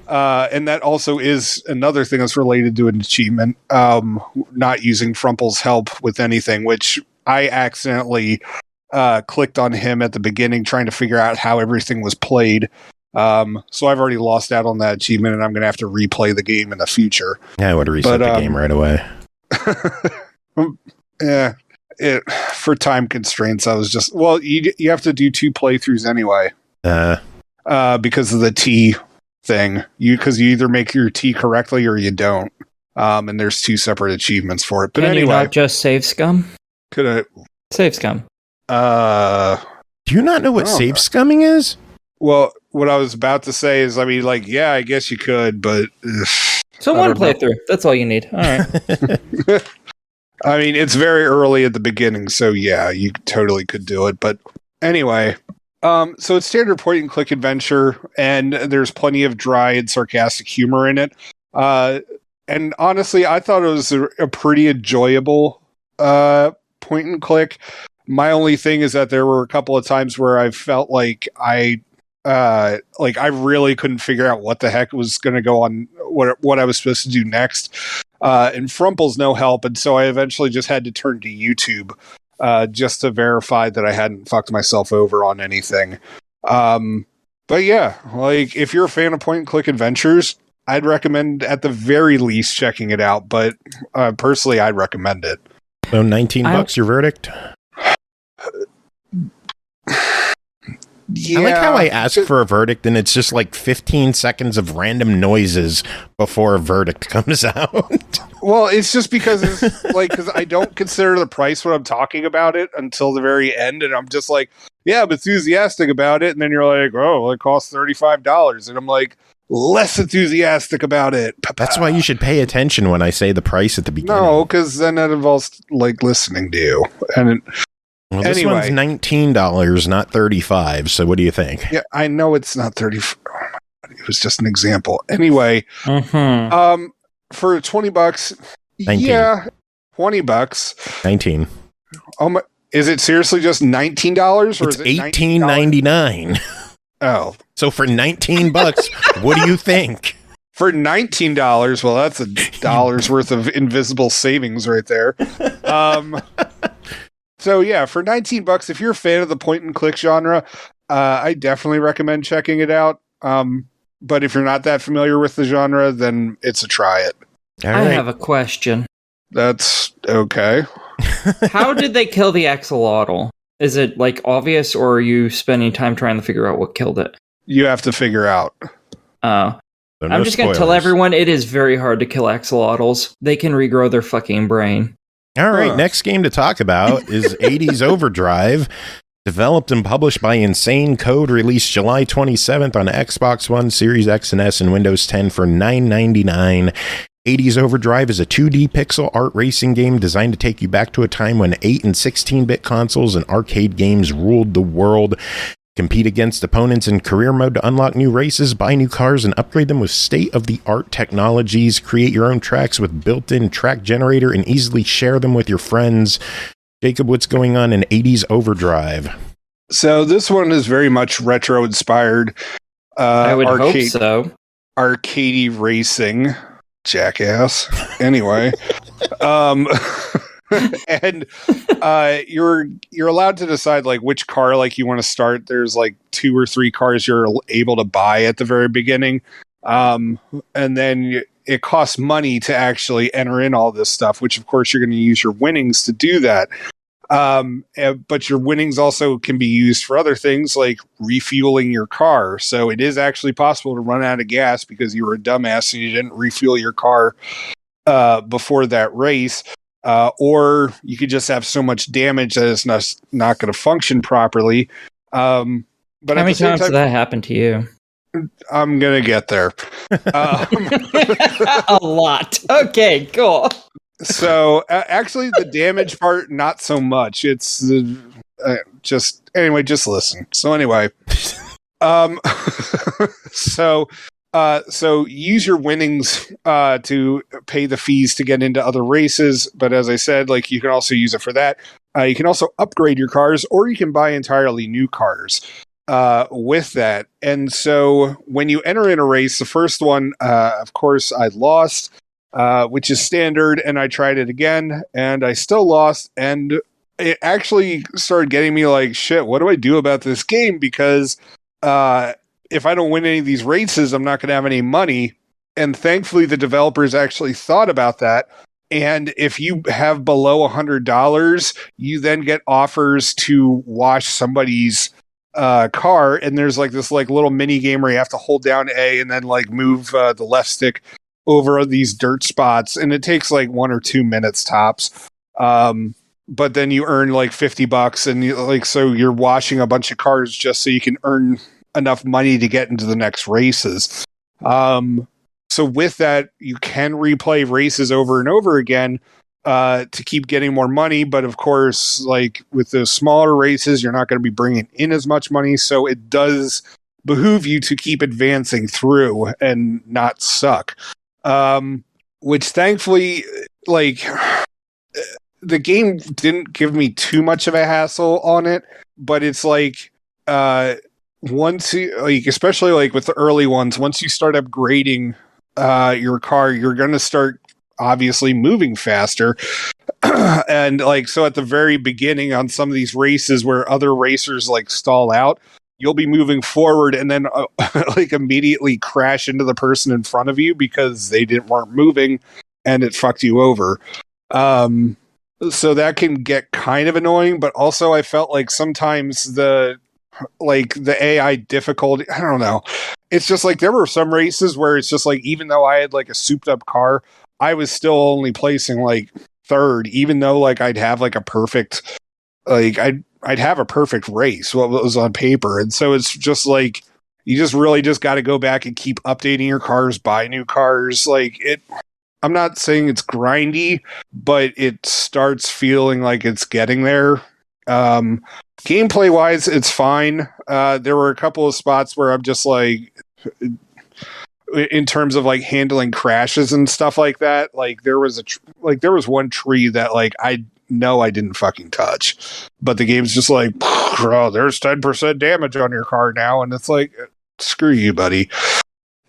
that also is another thing that's related to an achievement, not using Frumple's help with anything, which I accidentally clicked on him at the beginning trying to figure out how everything was played. So I've already lost out on that achievement, and I'm going to have to replay the game in the future. Yeah, I would reset the game right away. Yeah, for time constraints, I was just, well, you have to do 2 playthroughs anyway. Because of the tea thing. Because you either make your tea correctly or you don't. And there's 2 separate achievements for it. But Can anyway, you not just save scum? Could I? Save scum. Do you not know what save scumming is? Well, what I was about to say is, I mean, like, yeah, I guess you could, but... So one playthrough. That's all you need. All right. I mean, it's very early at the beginning, so yeah, you totally could do it. But anyway, so it's standard point-and-click adventure, and there's plenty of dry and sarcastic humor in it. And honestly, I thought it was a pretty enjoyable point-and-click. My only thing is that there were a couple of times where I felt like I really couldn't figure out what the heck was going to go on, what I was supposed to do next. And Frumple's no help, and so I eventually just had to turn to YouTube just to verify that I hadn't fucked myself over on anything. But yeah, like if you're a fan of point-and-click adventures, I'd recommend at the very least checking it out. But personally, I'd recommend it. So $19, your verdict? Yeah. I like how I ask for a verdict and it's just like 15 seconds of random noises before a verdict comes out. Well, it's just because it's like, because I don't consider the price when I'm talking about it until the very end, and I'm just like, yeah, I'm enthusiastic about it, and then you're like, oh, well, it costs $35, and I'm like, less enthusiastic about it. That's why you should pay attention when I say the price at the beginning. No, because then that involves like listening to you, and well, this one's $19, not $35. So what do you think? Yeah, I know it's not $35. Oh my God, it was just an example. Anyway, for $20, 19. yeah, $20. 19. Oh my! Is it seriously just $19, or it's is it $18.99? Oh, so for $19, what do you think? For $19, well, that's $1 worth of invisible savings right there. So yeah, for $19, if you're a fan of the point and click genre, I definitely recommend checking it out. But if you're not that familiar with the genre, then it's a try it. I have a question. That's okay. How did they kill the axolotl? Is it like obvious, or are you spending time trying to figure out what killed it? You have to figure out. Oh. So I'm just going to tell everyone it is very hard to kill axolotls. They can regrow their fucking brain. All right, next game to talk about is 80s OVERDRIVE. Developed and published by Insane Code, released July 27th on Xbox One, Series X and S, and Windows 10 for $9.99. 80s Overdrive is a 2D pixel art racing game designed to take you back to a time when 8 and 16-bit consoles and arcade games ruled the world. Compete against opponents in career mode to unlock new races, buy new cars, and upgrade them with state-of-the-art technologies. Create your own tracks with built-in track generator and easily share them with your friends. Jacob, what's going on in 80s Overdrive? So this one is very much retro-inspired. I would hope so. Arcadey racing. Jackass. Anyway, and you're allowed to decide like which car like you want to start. There's like 2 or 3 cars you're able to buy at the very beginning, and then it costs money to actually enter in all this stuff. Which of course you're going to use your winnings to do that. But your winnings also can be used for other things like refueling your car. So it is actually possible to run out of gas because you were a dumbass and you didn't refuel your car before that race. Or you could just have so much damage that it's not going to function properly. But how many times did that happen to you? I'm going to get there. A lot. Okay, cool. So actually the damage part, not so much. It's just listen. So anyway, so use your winnings to pay the fees to get into other races. But as I said, like you can also use it for that. You can also upgrade your cars, or you can buy entirely new cars with that. And so when you enter in a race, the first one, of course, I lost. Which is standard, and I tried it again, and I still lost, and it actually started getting me like, shit, what do I do about this game? Because if I don't win any of these races, I'm not going to have any money, and thankfully the developers actually thought about that, and if you have below $100, you then get offers to wash somebody's car, and there's like this like little mini game where you have to hold down A and then like move the left stick over these dirt spots, and it takes like 1 or 2 minutes tops. But then you earn like $50, and you like, so you're washing a bunch of cars just so you can earn enough money to get into the next races. So with that, you can replay races over and over again to keep getting more money. But of course, like with the smaller races, you're not going to be bringing in as much money. So it does behoove you to keep advancing through and not suck. Which thankfully, like, the game didn't give me too much of a hassle on it, but it's like, once you, like, especially like with the early ones, once you start upgrading, your car, you're going to start obviously moving faster. And like, so at the very beginning on some of these races where other racers like stall out, you'll be moving forward and then like immediately crash into the person in front of you because they weren't moving and it fucked you over. So that can get kind of annoying, but also I felt like sometimes the AI difficulty, I don't know. It's just like there were some races where it's just like, even though I had like a souped up car, I was still only placing like third, even though like I'd have like a perfect, like I'd have a perfect race, what was on paper. And so it's just like, you just really just got to go back and keep updating your cars, buy new cars. Like I'm not saying it's grindy, but it starts feeling like it's getting there. Gameplay wise, it's fine. There were a couple of spots where I'm just like, in terms of like handling crashes and stuff like that, like there was one tree that like I didn't fucking touch, but the game's just like, oh, there's 10% damage on your car now, and it's like, screw you, buddy.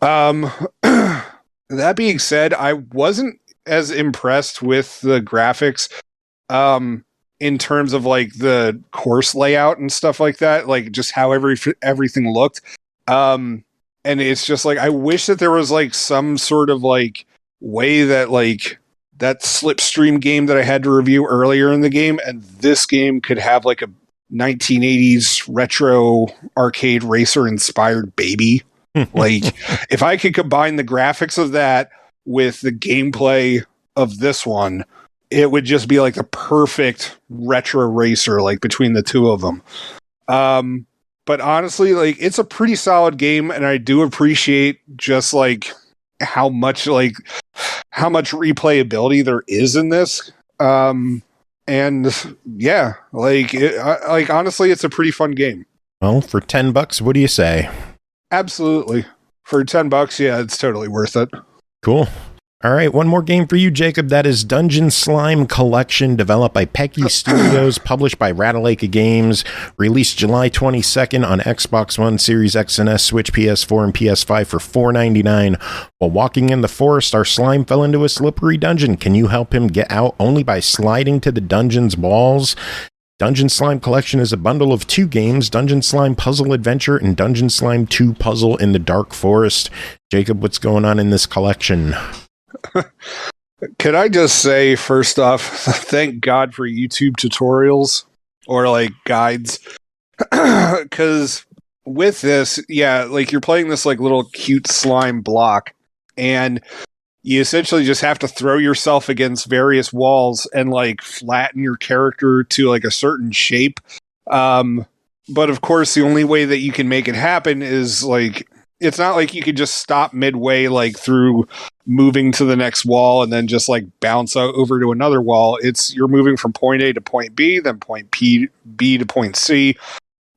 That being said, I wasn't as impressed with the graphics in terms of like the course layout and stuff like that, like just how everything looked. And it's just like, I wish that there was like some sort of like way that like that Slipstream game that I had to review earlier in the game and this game could have like a 1980s retro arcade racer inspired baby. Like if I could combine the graphics of that with the gameplay of this one, it would just be like the perfect retro racer, like between the two of them. But honestly, like, it's a pretty solid game, and I do appreciate just like how much replayability there is in this. And yeah, like honestly, it's a pretty fun game. Well, for $10, what do you say? Absolutely. For $10, yeah, it's totally worth it. Cool. All right, one more game for you, Jacob. That is Dungeon Slime Collection, developed by Pequi Studios, published by Ratalaika Games, released July 22nd on Xbox One, Series X and S, Switch, PS4, and PS5 for $4.99. While walking in the forest, our slime fell into a slippery dungeon. Can you help him get out only by sliding to the dungeon's walls? Dungeon Slime Collection is a bundle of 2 games, Dungeon Slime Puzzle Adventure and Dungeon Slime 2 Puzzle in the Dark Forest. Jacob, what's going on in this collection? Can I just say, first off, thank God for YouTube tutorials or like guides, because with this, yeah, like you're playing this like little cute slime block, and you essentially just have to throw yourself against various walls and like flatten your character to like a certain shape. But of course, the only way that you can make it happen is like, it's not like you could just stop midway, like through moving to the next wall and then just like bounce over to another wall. It's you're moving from point A to point B, then point B to point C,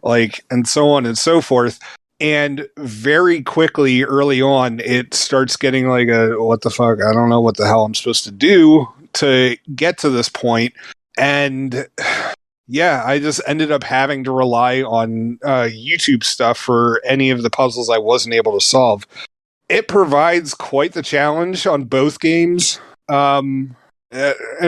like, and so on and so forth. And very quickly, early on, it starts getting like what the fuck? I don't know what the hell I'm supposed to do to get to this point. And yeah, I just ended up having to rely on YouTube stuff for any of the puzzles I wasn't able to solve. It provides quite the challenge on both games. And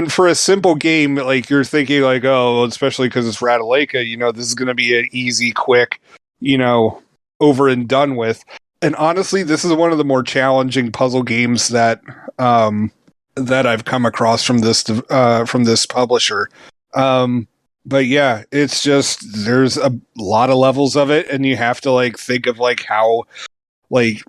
for a simple game, like you're thinking like, oh, especially because it's Ratalaika, you know, this is going to be an easy, quick, you know, over and done with. And honestly, this is one of the more challenging puzzle games that I've come across from this publisher. But yeah, it's just, there's a lot of levels of it, and you have to like think of like how like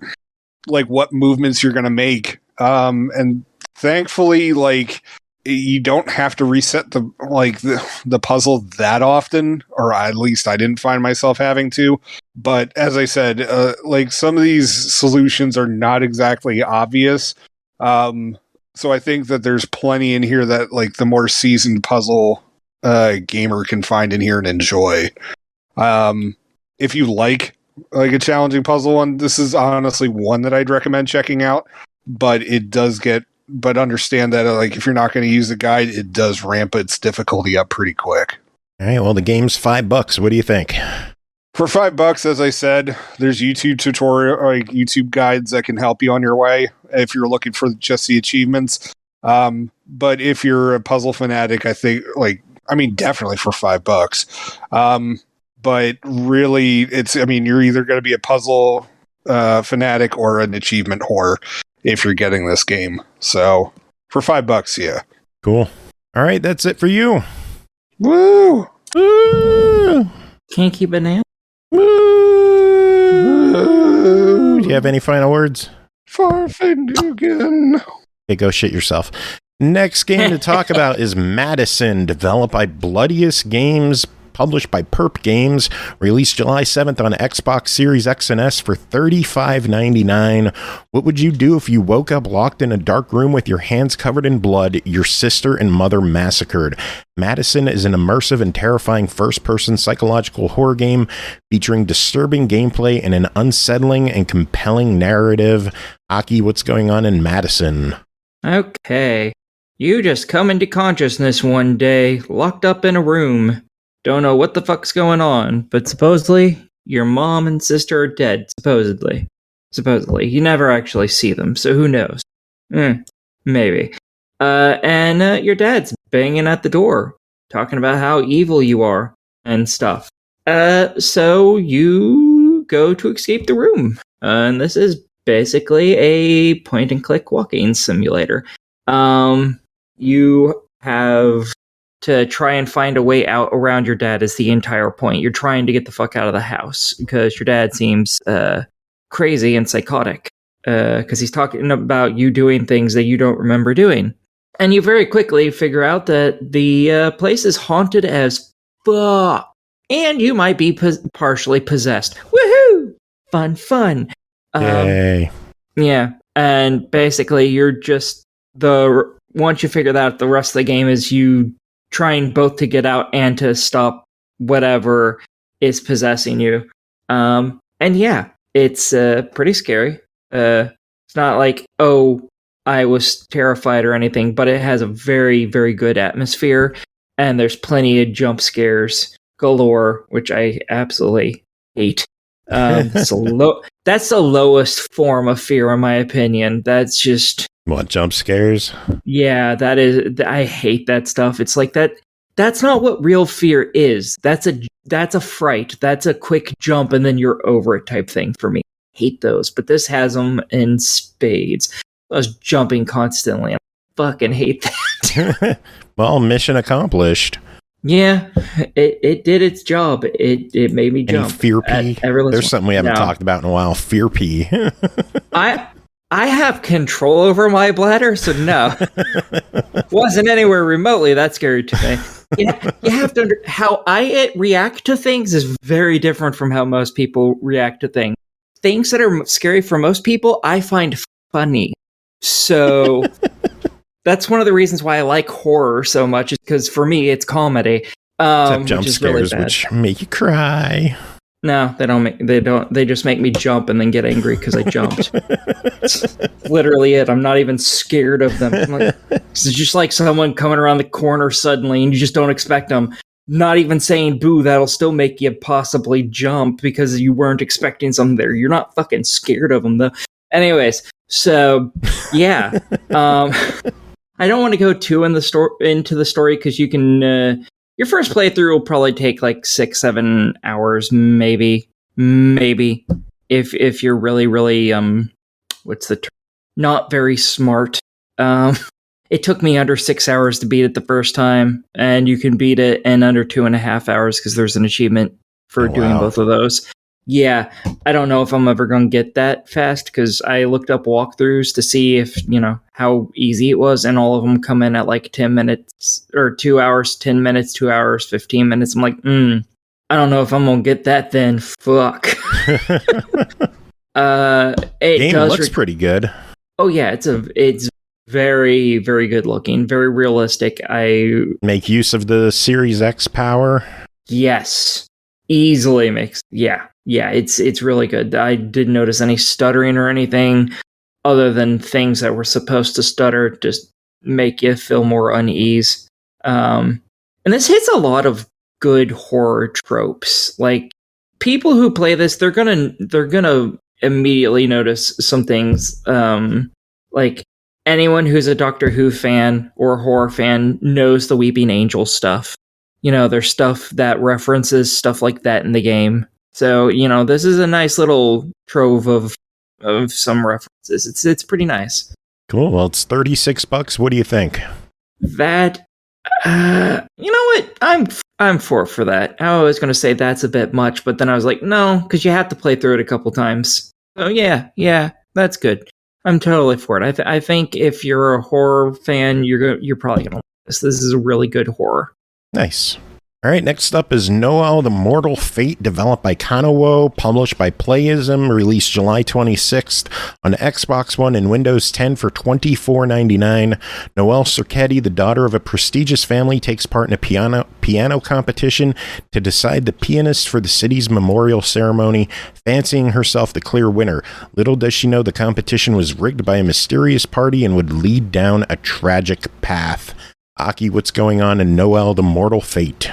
what movements you're going to make. And thankfully, like, you don't have to reset the puzzle that often, or at least I didn't find myself having to. But as I said, like some of these solutions are not exactly obvious. So I think that there's plenty in here that like the more seasoned puzzle gamer can find in here and enjoy. If you like a challenging puzzle one, this is honestly one that I'd recommend checking out. But but understand that like if you're not going to use the guide, it does ramp its difficulty up pretty quick. All right, well, the game's $5. What do you think? For $5, as I said, there's YouTube tutorial, like YouTube guides that can help you on your way if you're looking for just the achievements. But if you're a puzzle fanatic, I think definitely for $5. But really, you're either going to be a puzzle fanatic or an achievement whore if you're getting this game. So for $5, yeah. Cool. All right, that's it for you. Woo! Woo! Kinky banana. Woo! Do you have any final words? Farfindugan. Okay, go shit yourself. Next game to talk about is MADiSON, developed by Bloodious Games, published by Perp Games, released July 7th on Xbox Series X and S for $35.99. What would you do if you woke up locked in a dark room with your hands covered in blood, your sister and mother massacred? MADiSON is an immersive and terrifying first-person psychological horror game featuring disturbing gameplay and an unsettling and compelling narrative. Aki, what's going on in MADiSON? Okay. You just come into consciousness one day, locked up in a room. Don't know what the fuck's going on, but supposedly your mom and sister are dead, supposedly. You never actually see them, so who knows? Maybe. And your dad's banging at the door, talking about how evil you are and stuff. So you go to escape the room. And this is basically a point-and-click walking simulator. You have to try and find a way out around your dad is the entire point. You're trying to get the fuck out of the house because your dad seems crazy and psychotic because he's talking about you doing things that you don't remember doing. And you very quickly figure out that the place is haunted as fuck. and you might be partially possessed. Woohoo! Fun. Yay. Yeah, and basically you're just once you figure that out, the rest of the game is you trying both to get out and to stop whatever is possessing you. And yeah, it's pretty scary. It's not like, oh, I was terrified or anything, but it has a very, very good atmosphere, and there's plenty of jump scares galore, which I absolutely hate. That's the lowest form of fear, in my opinion. That's just... What, jump scares? Yeah, that is... I hate that stuff. It's like that... That's not what real fear is. That's a fright. That's a quick jump and then you're over it type thing for me. Hate those, but this has them in spades. I was jumping constantly. I fucking hate that. Well, mission accomplished. Yeah, it did its job. It made me jump. Any fear pee? There's something we haven't talked about in a while. Fear pee. I have control over my bladder, so no. Wasn't anywhere remotely that scary to me. You have to how I react to things is very different from how most people react to things. Things that are scary for most people, I find funny. So that's one of the reasons why I like horror so much, is because for me it's comedy. Except jump scares, really, which make you cry. No, they just make me jump and then get angry because I jumped. It's literally it. I'm not even scared of them. It's just like someone coming around the corner suddenly and you just don't expect them. Not even saying boo, that'll still make you possibly jump because you weren't expecting something there. You're not fucking scared of them though. Anyways, so yeah. I don't want to go too into the story because you can... your first playthrough will probably take like 6-7 hours, maybe, if you're really, what's the term? Not very smart. It took me under 6 hours to beat it the first time, and you can beat it in under 2.5 hours because there's an achievement for doing both of those. Yeah, I don't know if I'm ever going to get that fast because I looked up walkthroughs to see if, how easy it was, and all of them come in at like 10 minutes or 2 hours, 10 minutes, 2 hours, 15 minutes. I'm like, I don't know if I'm going to get that then. Fuck. Game looks pretty good. Oh yeah, it's very, very good looking, very realistic. I make use of the Series X power. Yes, easily makes. Yeah, it's really good. I didn't notice any stuttering or anything other than things that were supposed to stutter, just make you feel more unease. And this hits a lot of good horror tropes. Like, people who play this, they're gonna immediately notice some things. Like, anyone who's a Doctor Who fan or a horror fan knows the Weeping Angel stuff. There's stuff that references stuff like that in the game. So, this is a nice little trove of some references. It's pretty nice. Cool. Well, it's $36. What do you think? That, you know what? I'm for that. I was going to say that's a bit much, but then I was like, no, because you have to play through it a couple times. So yeah, that's good. I'm totally for it. I think if you're a horror fan, you're probably going to like this. This is a really good horror. Nice. All right, next up is Noel, the Mortal Fate, developed by KANAWO, published by PLAYISM, released July 26th on Xbox One and Windows 10 for $24.99. Noel Cerquetti, the daughter of a prestigious family, takes part in a piano competition to decide the pianist for the city's memorial ceremony, fancying herself the clear winner. Little does she know the competition was rigged by a mysterious party and would lead down a tragic path. Aki, what's going on in Noel, the Mortal Fate?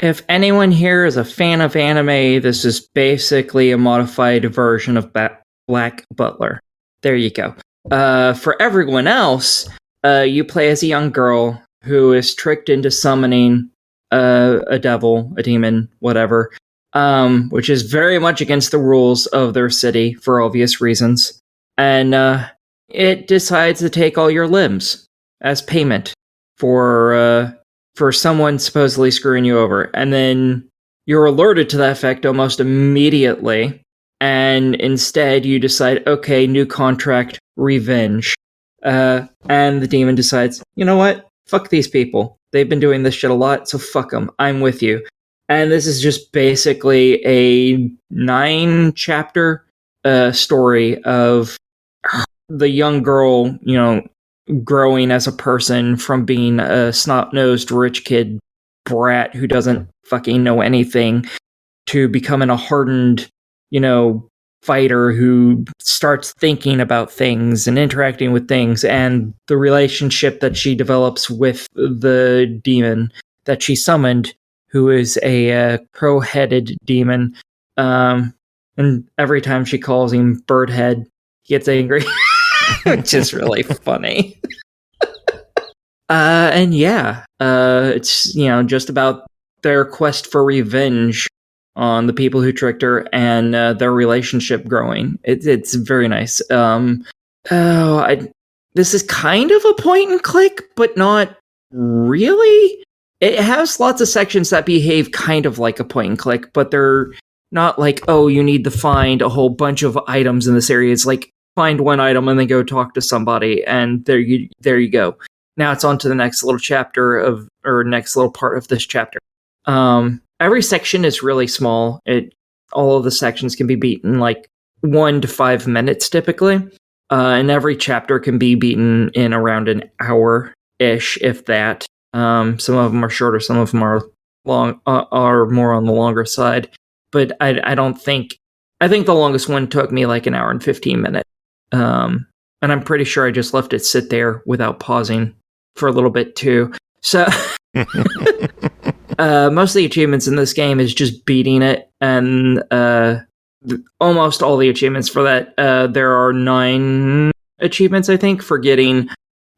If anyone here is a fan of anime, this is basically a modified version of Black Butler. There you go. For everyone else, you play as a young girl who is tricked into summoning a devil, a demon, whatever, which is very much against the rules of their city for obvious reasons. And it decides to take all your limbs as payment for someone supposedly screwing you over. And then you're alerted to that fact almost immediately. And instead you decide, okay, new contract, revenge. And the demon decides, you know what? Fuck these people. They've been doing this shit a lot, so fuck them. I'm with you. And this is just basically a 9-chapter story of the young girl, growing as a person from being a snot-nosed rich kid brat who doesn't fucking know anything to becoming a hardened, fighter who starts thinking about things and interacting with things, and the relationship that she develops with the demon that she summoned, who is a crow-headed demon. And every time she calls him Birdhead, he gets angry, which is really funny. It's just about their quest for revenge on the people who tricked her and their relationship growing. It's very nice. This is kind of a point and click, but not really. It has lots of sections that behave kind of like a point and click, but they're not like, oh, you need to find a whole bunch of items in this area. It's like, find one item and then go talk to somebody, and there you go. Now it's on to the next little chapter next little part of this chapter. Every section is really small. All of the sections can be beaten like 1 to 5 minutes typically. And every chapter can be beaten in around an hour-ish, if that. Some of them are shorter, some of them are long, are more on the longer side. But I think the longest one took me like an hour and 15 minutes. And I'm pretty sure I just left it sit there without pausing for a little bit too. So most of the achievements in this game is just beating it, and almost all the achievements for that. There are 9 achievements, I think, for getting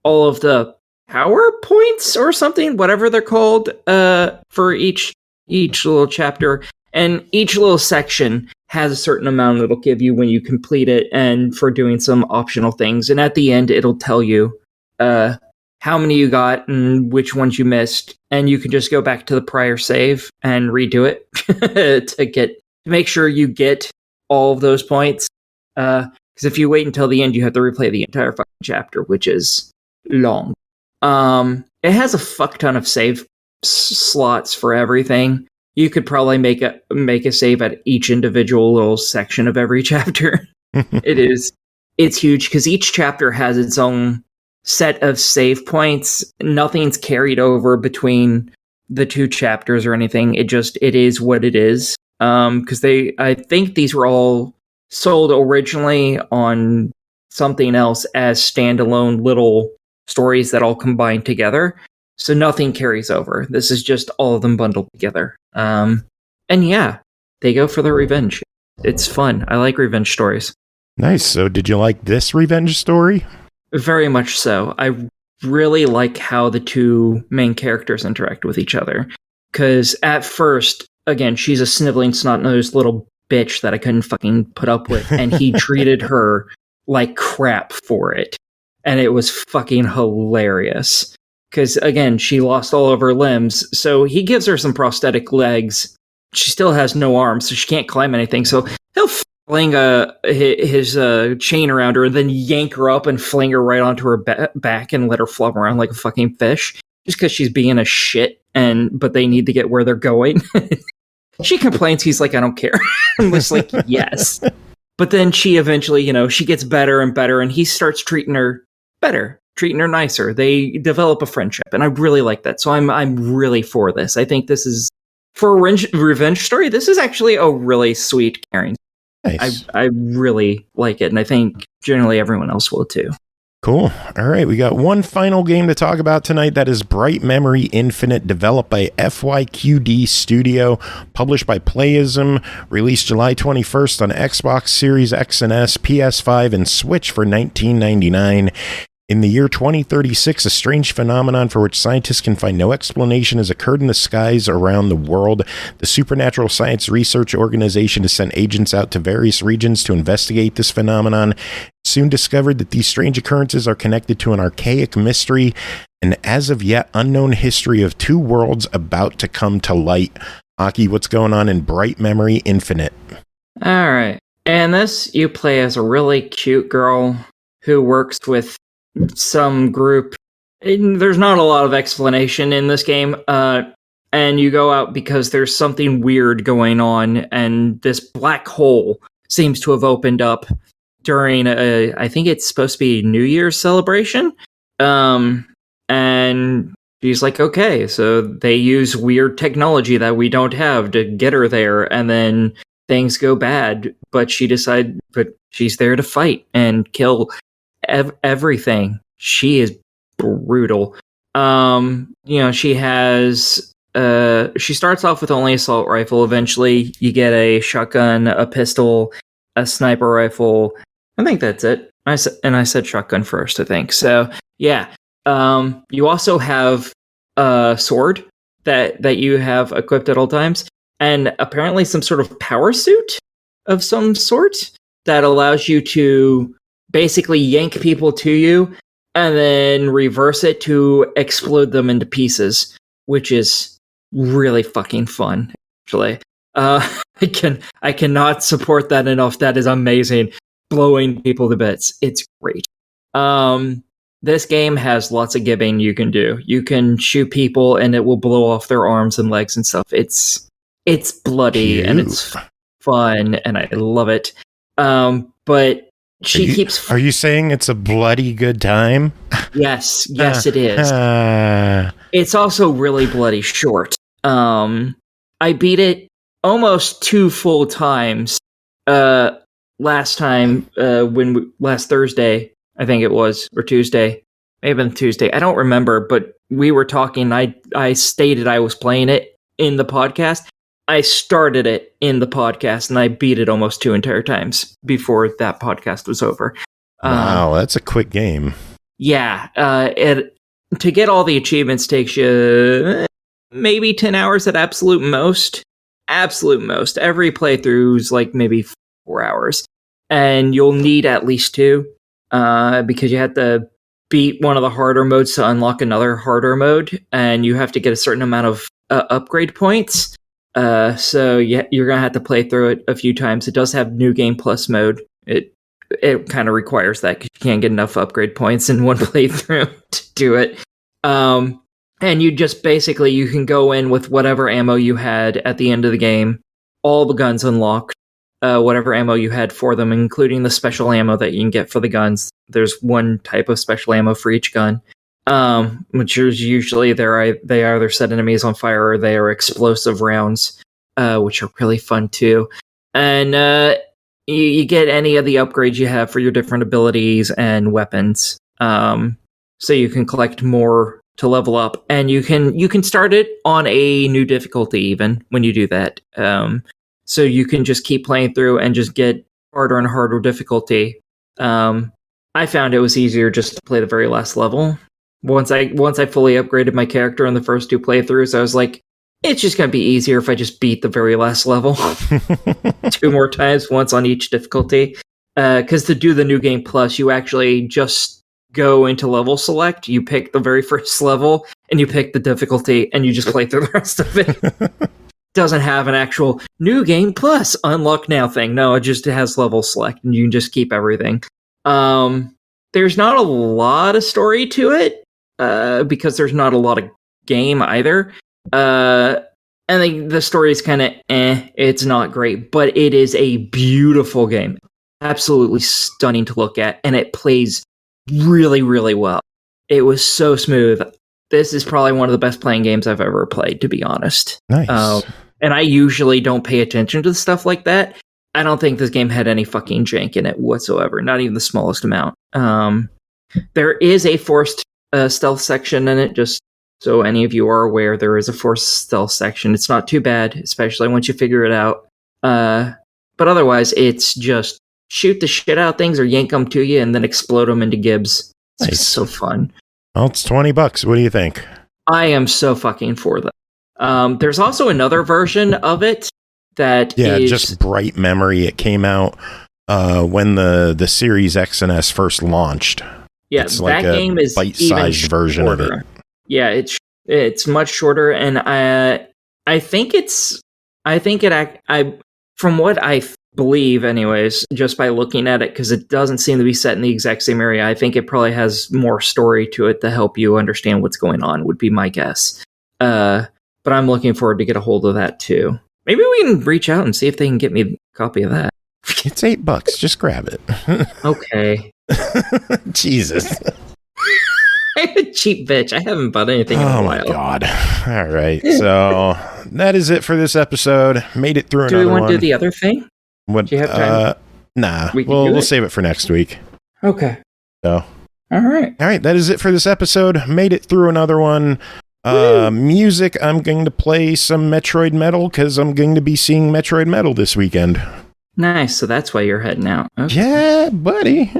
all of the power points or something, whatever they're called, for each little chapter. And each little section has a certain amount it'll give you when you complete it, and for doing some optional things. And at the end, it'll tell you how many you got and which ones you missed. And you can just go back to the prior save and redo it to make sure you get all of those points. Because if you wait until the end, you have to replay the entire fucking chapter, which is long. It has a fuck ton of save slots for everything. You could probably make a save at each individual little section of every chapter. It's huge because each chapter has its own set of save points. Nothing's carried over between the 2 chapters or anything. It is what it is. Because I think these were all sold originally on something else as standalone little stories that all combine together. So nothing carries over. This is just all of them bundled together. And yeah, they go for their revenge. It's fun. I like revenge stories. Nice. So did you like this revenge story? Very much so. I really like how the 2 main characters interact with each other. Because at first, again, she's a sniveling, snot-nosed little bitch that I couldn't fucking put up with. And he treated her like crap for it. And it was fucking hilarious. Because, again, she lost all of her limbs, so he gives her some prosthetic legs. She still has no arms, so she can't climb anything, so he'll fling his chain around her and then yank her up and fling her right onto her back and let her flop around like a fucking fish, just because she's being a shit, but they need to get where they're going. She complains, he's like, I don't care. I'm just like, yes. But then she eventually, she gets better and better, and he starts treating her better. Treating her nicer. They develop a friendship, and I really like that. So I'm really for this. I think this is, for a revenge story, this is actually a really sweet, caring. Nice. I really like it, and I think generally everyone else will too. Cool. All right, we got one final game to talk about tonight. That is Bright Memory Infinite, developed by FYQD-Studio, published by PLAYISM, released July 21st on Xbox Series X and S, PS5, and Switch for $19.99. In the year 2036, a strange phenomenon for which scientists can find no explanation has occurred in the skies around the world. The Supernatural Science Research Organization has sent agents out to various regions to investigate this phenomenon. Soon discovered that these strange occurrences are connected to an archaic mystery, and as of yet unknown history of 2 worlds about to come to light. Aki, what's going on in Bright Memory Infinite? All right. In this, you play as a really cute girl who works with some group. There's not a lot of explanation in this game. And and you go out because there's something weird going on, and this black hole seems to have opened up during I think it's supposed to be New Year's celebration. And she's like, okay, so they use weird technology that we don't have to get her there, and then things go bad, but she's there to fight and kill everything. She is brutal. She has she starts off with only assault rifle. Eventually you get a shotgun, a pistol, a sniper rifle. I think that's it. I said shotgun first, I think. So yeah. You also have a sword that you have equipped at all times, and apparently some sort of power suit of some sort that allows you to basically yank people to you and then reverse it to explode them into pieces, which is really fucking fun, actually. I cannot support that enough. That is amazing. Blowing people to bits. It's great. This game has lots of gibbing you can do. You can shoot people and it will blow off their arms and legs and stuff. It's bloody. Cute. And it's fun and I love it. But she keeps... Are you saying it's a bloody good time? Yes, it is. It's also really bloody short. I beat it almost 2 full times last Thursday, I think it was, or Tuesday. May have been Tuesday. I don't remember, but we were talking. I stated I was playing it in the podcast. I started it in the podcast, and I beat it almost 2 entire times before that podcast was over. Wow, that's a quick game. Yeah. To get all the achievements takes you maybe 10 hours at absolute most. Absolute most. Every playthrough is like maybe 4 hours. And you'll need at least 2. Because you have to beat one of the harder modes to unlock another harder mode, and you have to get a certain amount of upgrade points. So yeah, you're gonna have to play through it a few times. It does have New Game Plus mode. It kind of requires that because you can't get enough upgrade points in one playthrough to do it. And you just basically you can go in with whatever ammo you had at the end of the game, all the guns unlocked. Whatever ammo you had for them, including the special ammo that you can get for the guns. There's one type of special ammo for each gun, which is usually they either set enemies on fire or they are explosive rounds, which are really fun too. And you get any of the upgrades you have for your different abilities and weapons, so you can collect more to level up, and you can start it on a new difficulty even when you do that. So you can just keep playing through and just get harder and harder difficulty. I found it was easier just to play the very last level. Once I fully upgraded my character in the first 2 playthroughs, I was like, it's just going to be easier if I just beat the very last level 2 more times, once on each difficulty. Because to do the New Game Plus, you actually just go into level select, you pick the very first level, and you pick the difficulty, and you just play through the rest of it. Doesn't have an actual New Game Plus unlock now thing. No, it just has level select, and you can just keep everything. There's not a lot of story to it, because there's not a lot of game either. And the story is kind of it's not great, but it is a beautiful game. Absolutely stunning to look at, and it plays really, really well. It was so smooth. This is probably one of the best playing games I've ever played, to be honest. Nice. And I usually don't pay attention to stuff like that. I don't think this game had any fucking jank in it whatsoever. Not even the smallest amount. There is a forced stealth section in it, just so any of you are aware. There is a forced stealth section. It's not too bad, especially once you figure it out. But otherwise, it's just shoot the shit out of things or yank them to you and then explode them into gibs. It's just so fun. Well, it's $20. What do you think? I am so fucking for that. There's also another version of it that is... just bright memory. It came out when the Series X and S first launched. Yeah, it's that like game is bite-sized version of it. Yeah, it's much shorter, and I think from what I believe, anyways, just by looking at it, because it doesn't seem to be set in the exact same area, I think it probably has more story to it to help you understand what's going on, would be my guess. but I'm looking forward to get a hold of that too. Maybe we can reach out and see if they can get me a copy of that. It's $8. Just grab it. Okay. Jesus. I'm a cheap bitch. I haven't bought anything in a while. Oh my god. All right. So that is it for this episode. Made it through another one. Do we want to do the other thing? What, do you have time? Nah. We'll save it for next week. Okay. So. All right. That is it for this episode. Made it through another one. Music, I'm going to play some Metroid Metal because I'm going to be seeing Metroid Metal this weekend. Nice. So that's why you're heading out. Okay. Yeah, buddy.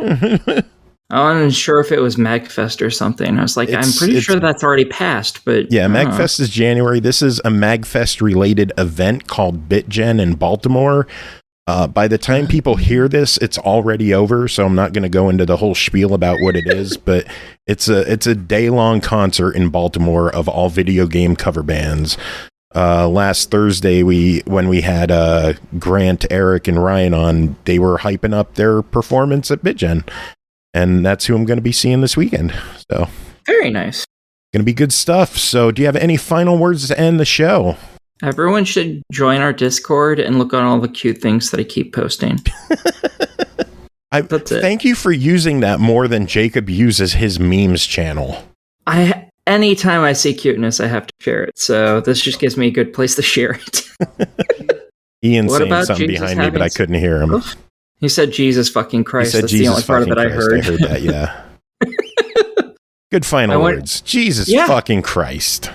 I wasn't sure if it was MagFest or something. I was like, I'm pretty sure that's already passed, but... Yeah, MagFest is January. This is a MagFest-related event called BitGen in Baltimore. By the time people hear this, it's already over, so I'm not going to go into the whole spiel about what it is, but it's a day-long concert in Baltimore of all video game cover bands. Last Thursday, when we had Grant, Eric, and Ryan on, they were hyping up their performance at BitGen. And that's who I'm going to be seeing this weekend. So very nice. Going to be good stuff. So do you have any final words to end the show? Everyone should join our Discord and look on all the cute things that I keep posting. Thank you for using that more than Jacob uses his memes channel. Anytime I see cuteness, I have to share it. So this just gives me a good place to share it. Ian's saying something behind me, but I couldn't hear him. He said, Jesus fucking Christ. That's the only part of it I heard. I heard that, yeah. Good final words. Jesus fucking Christ.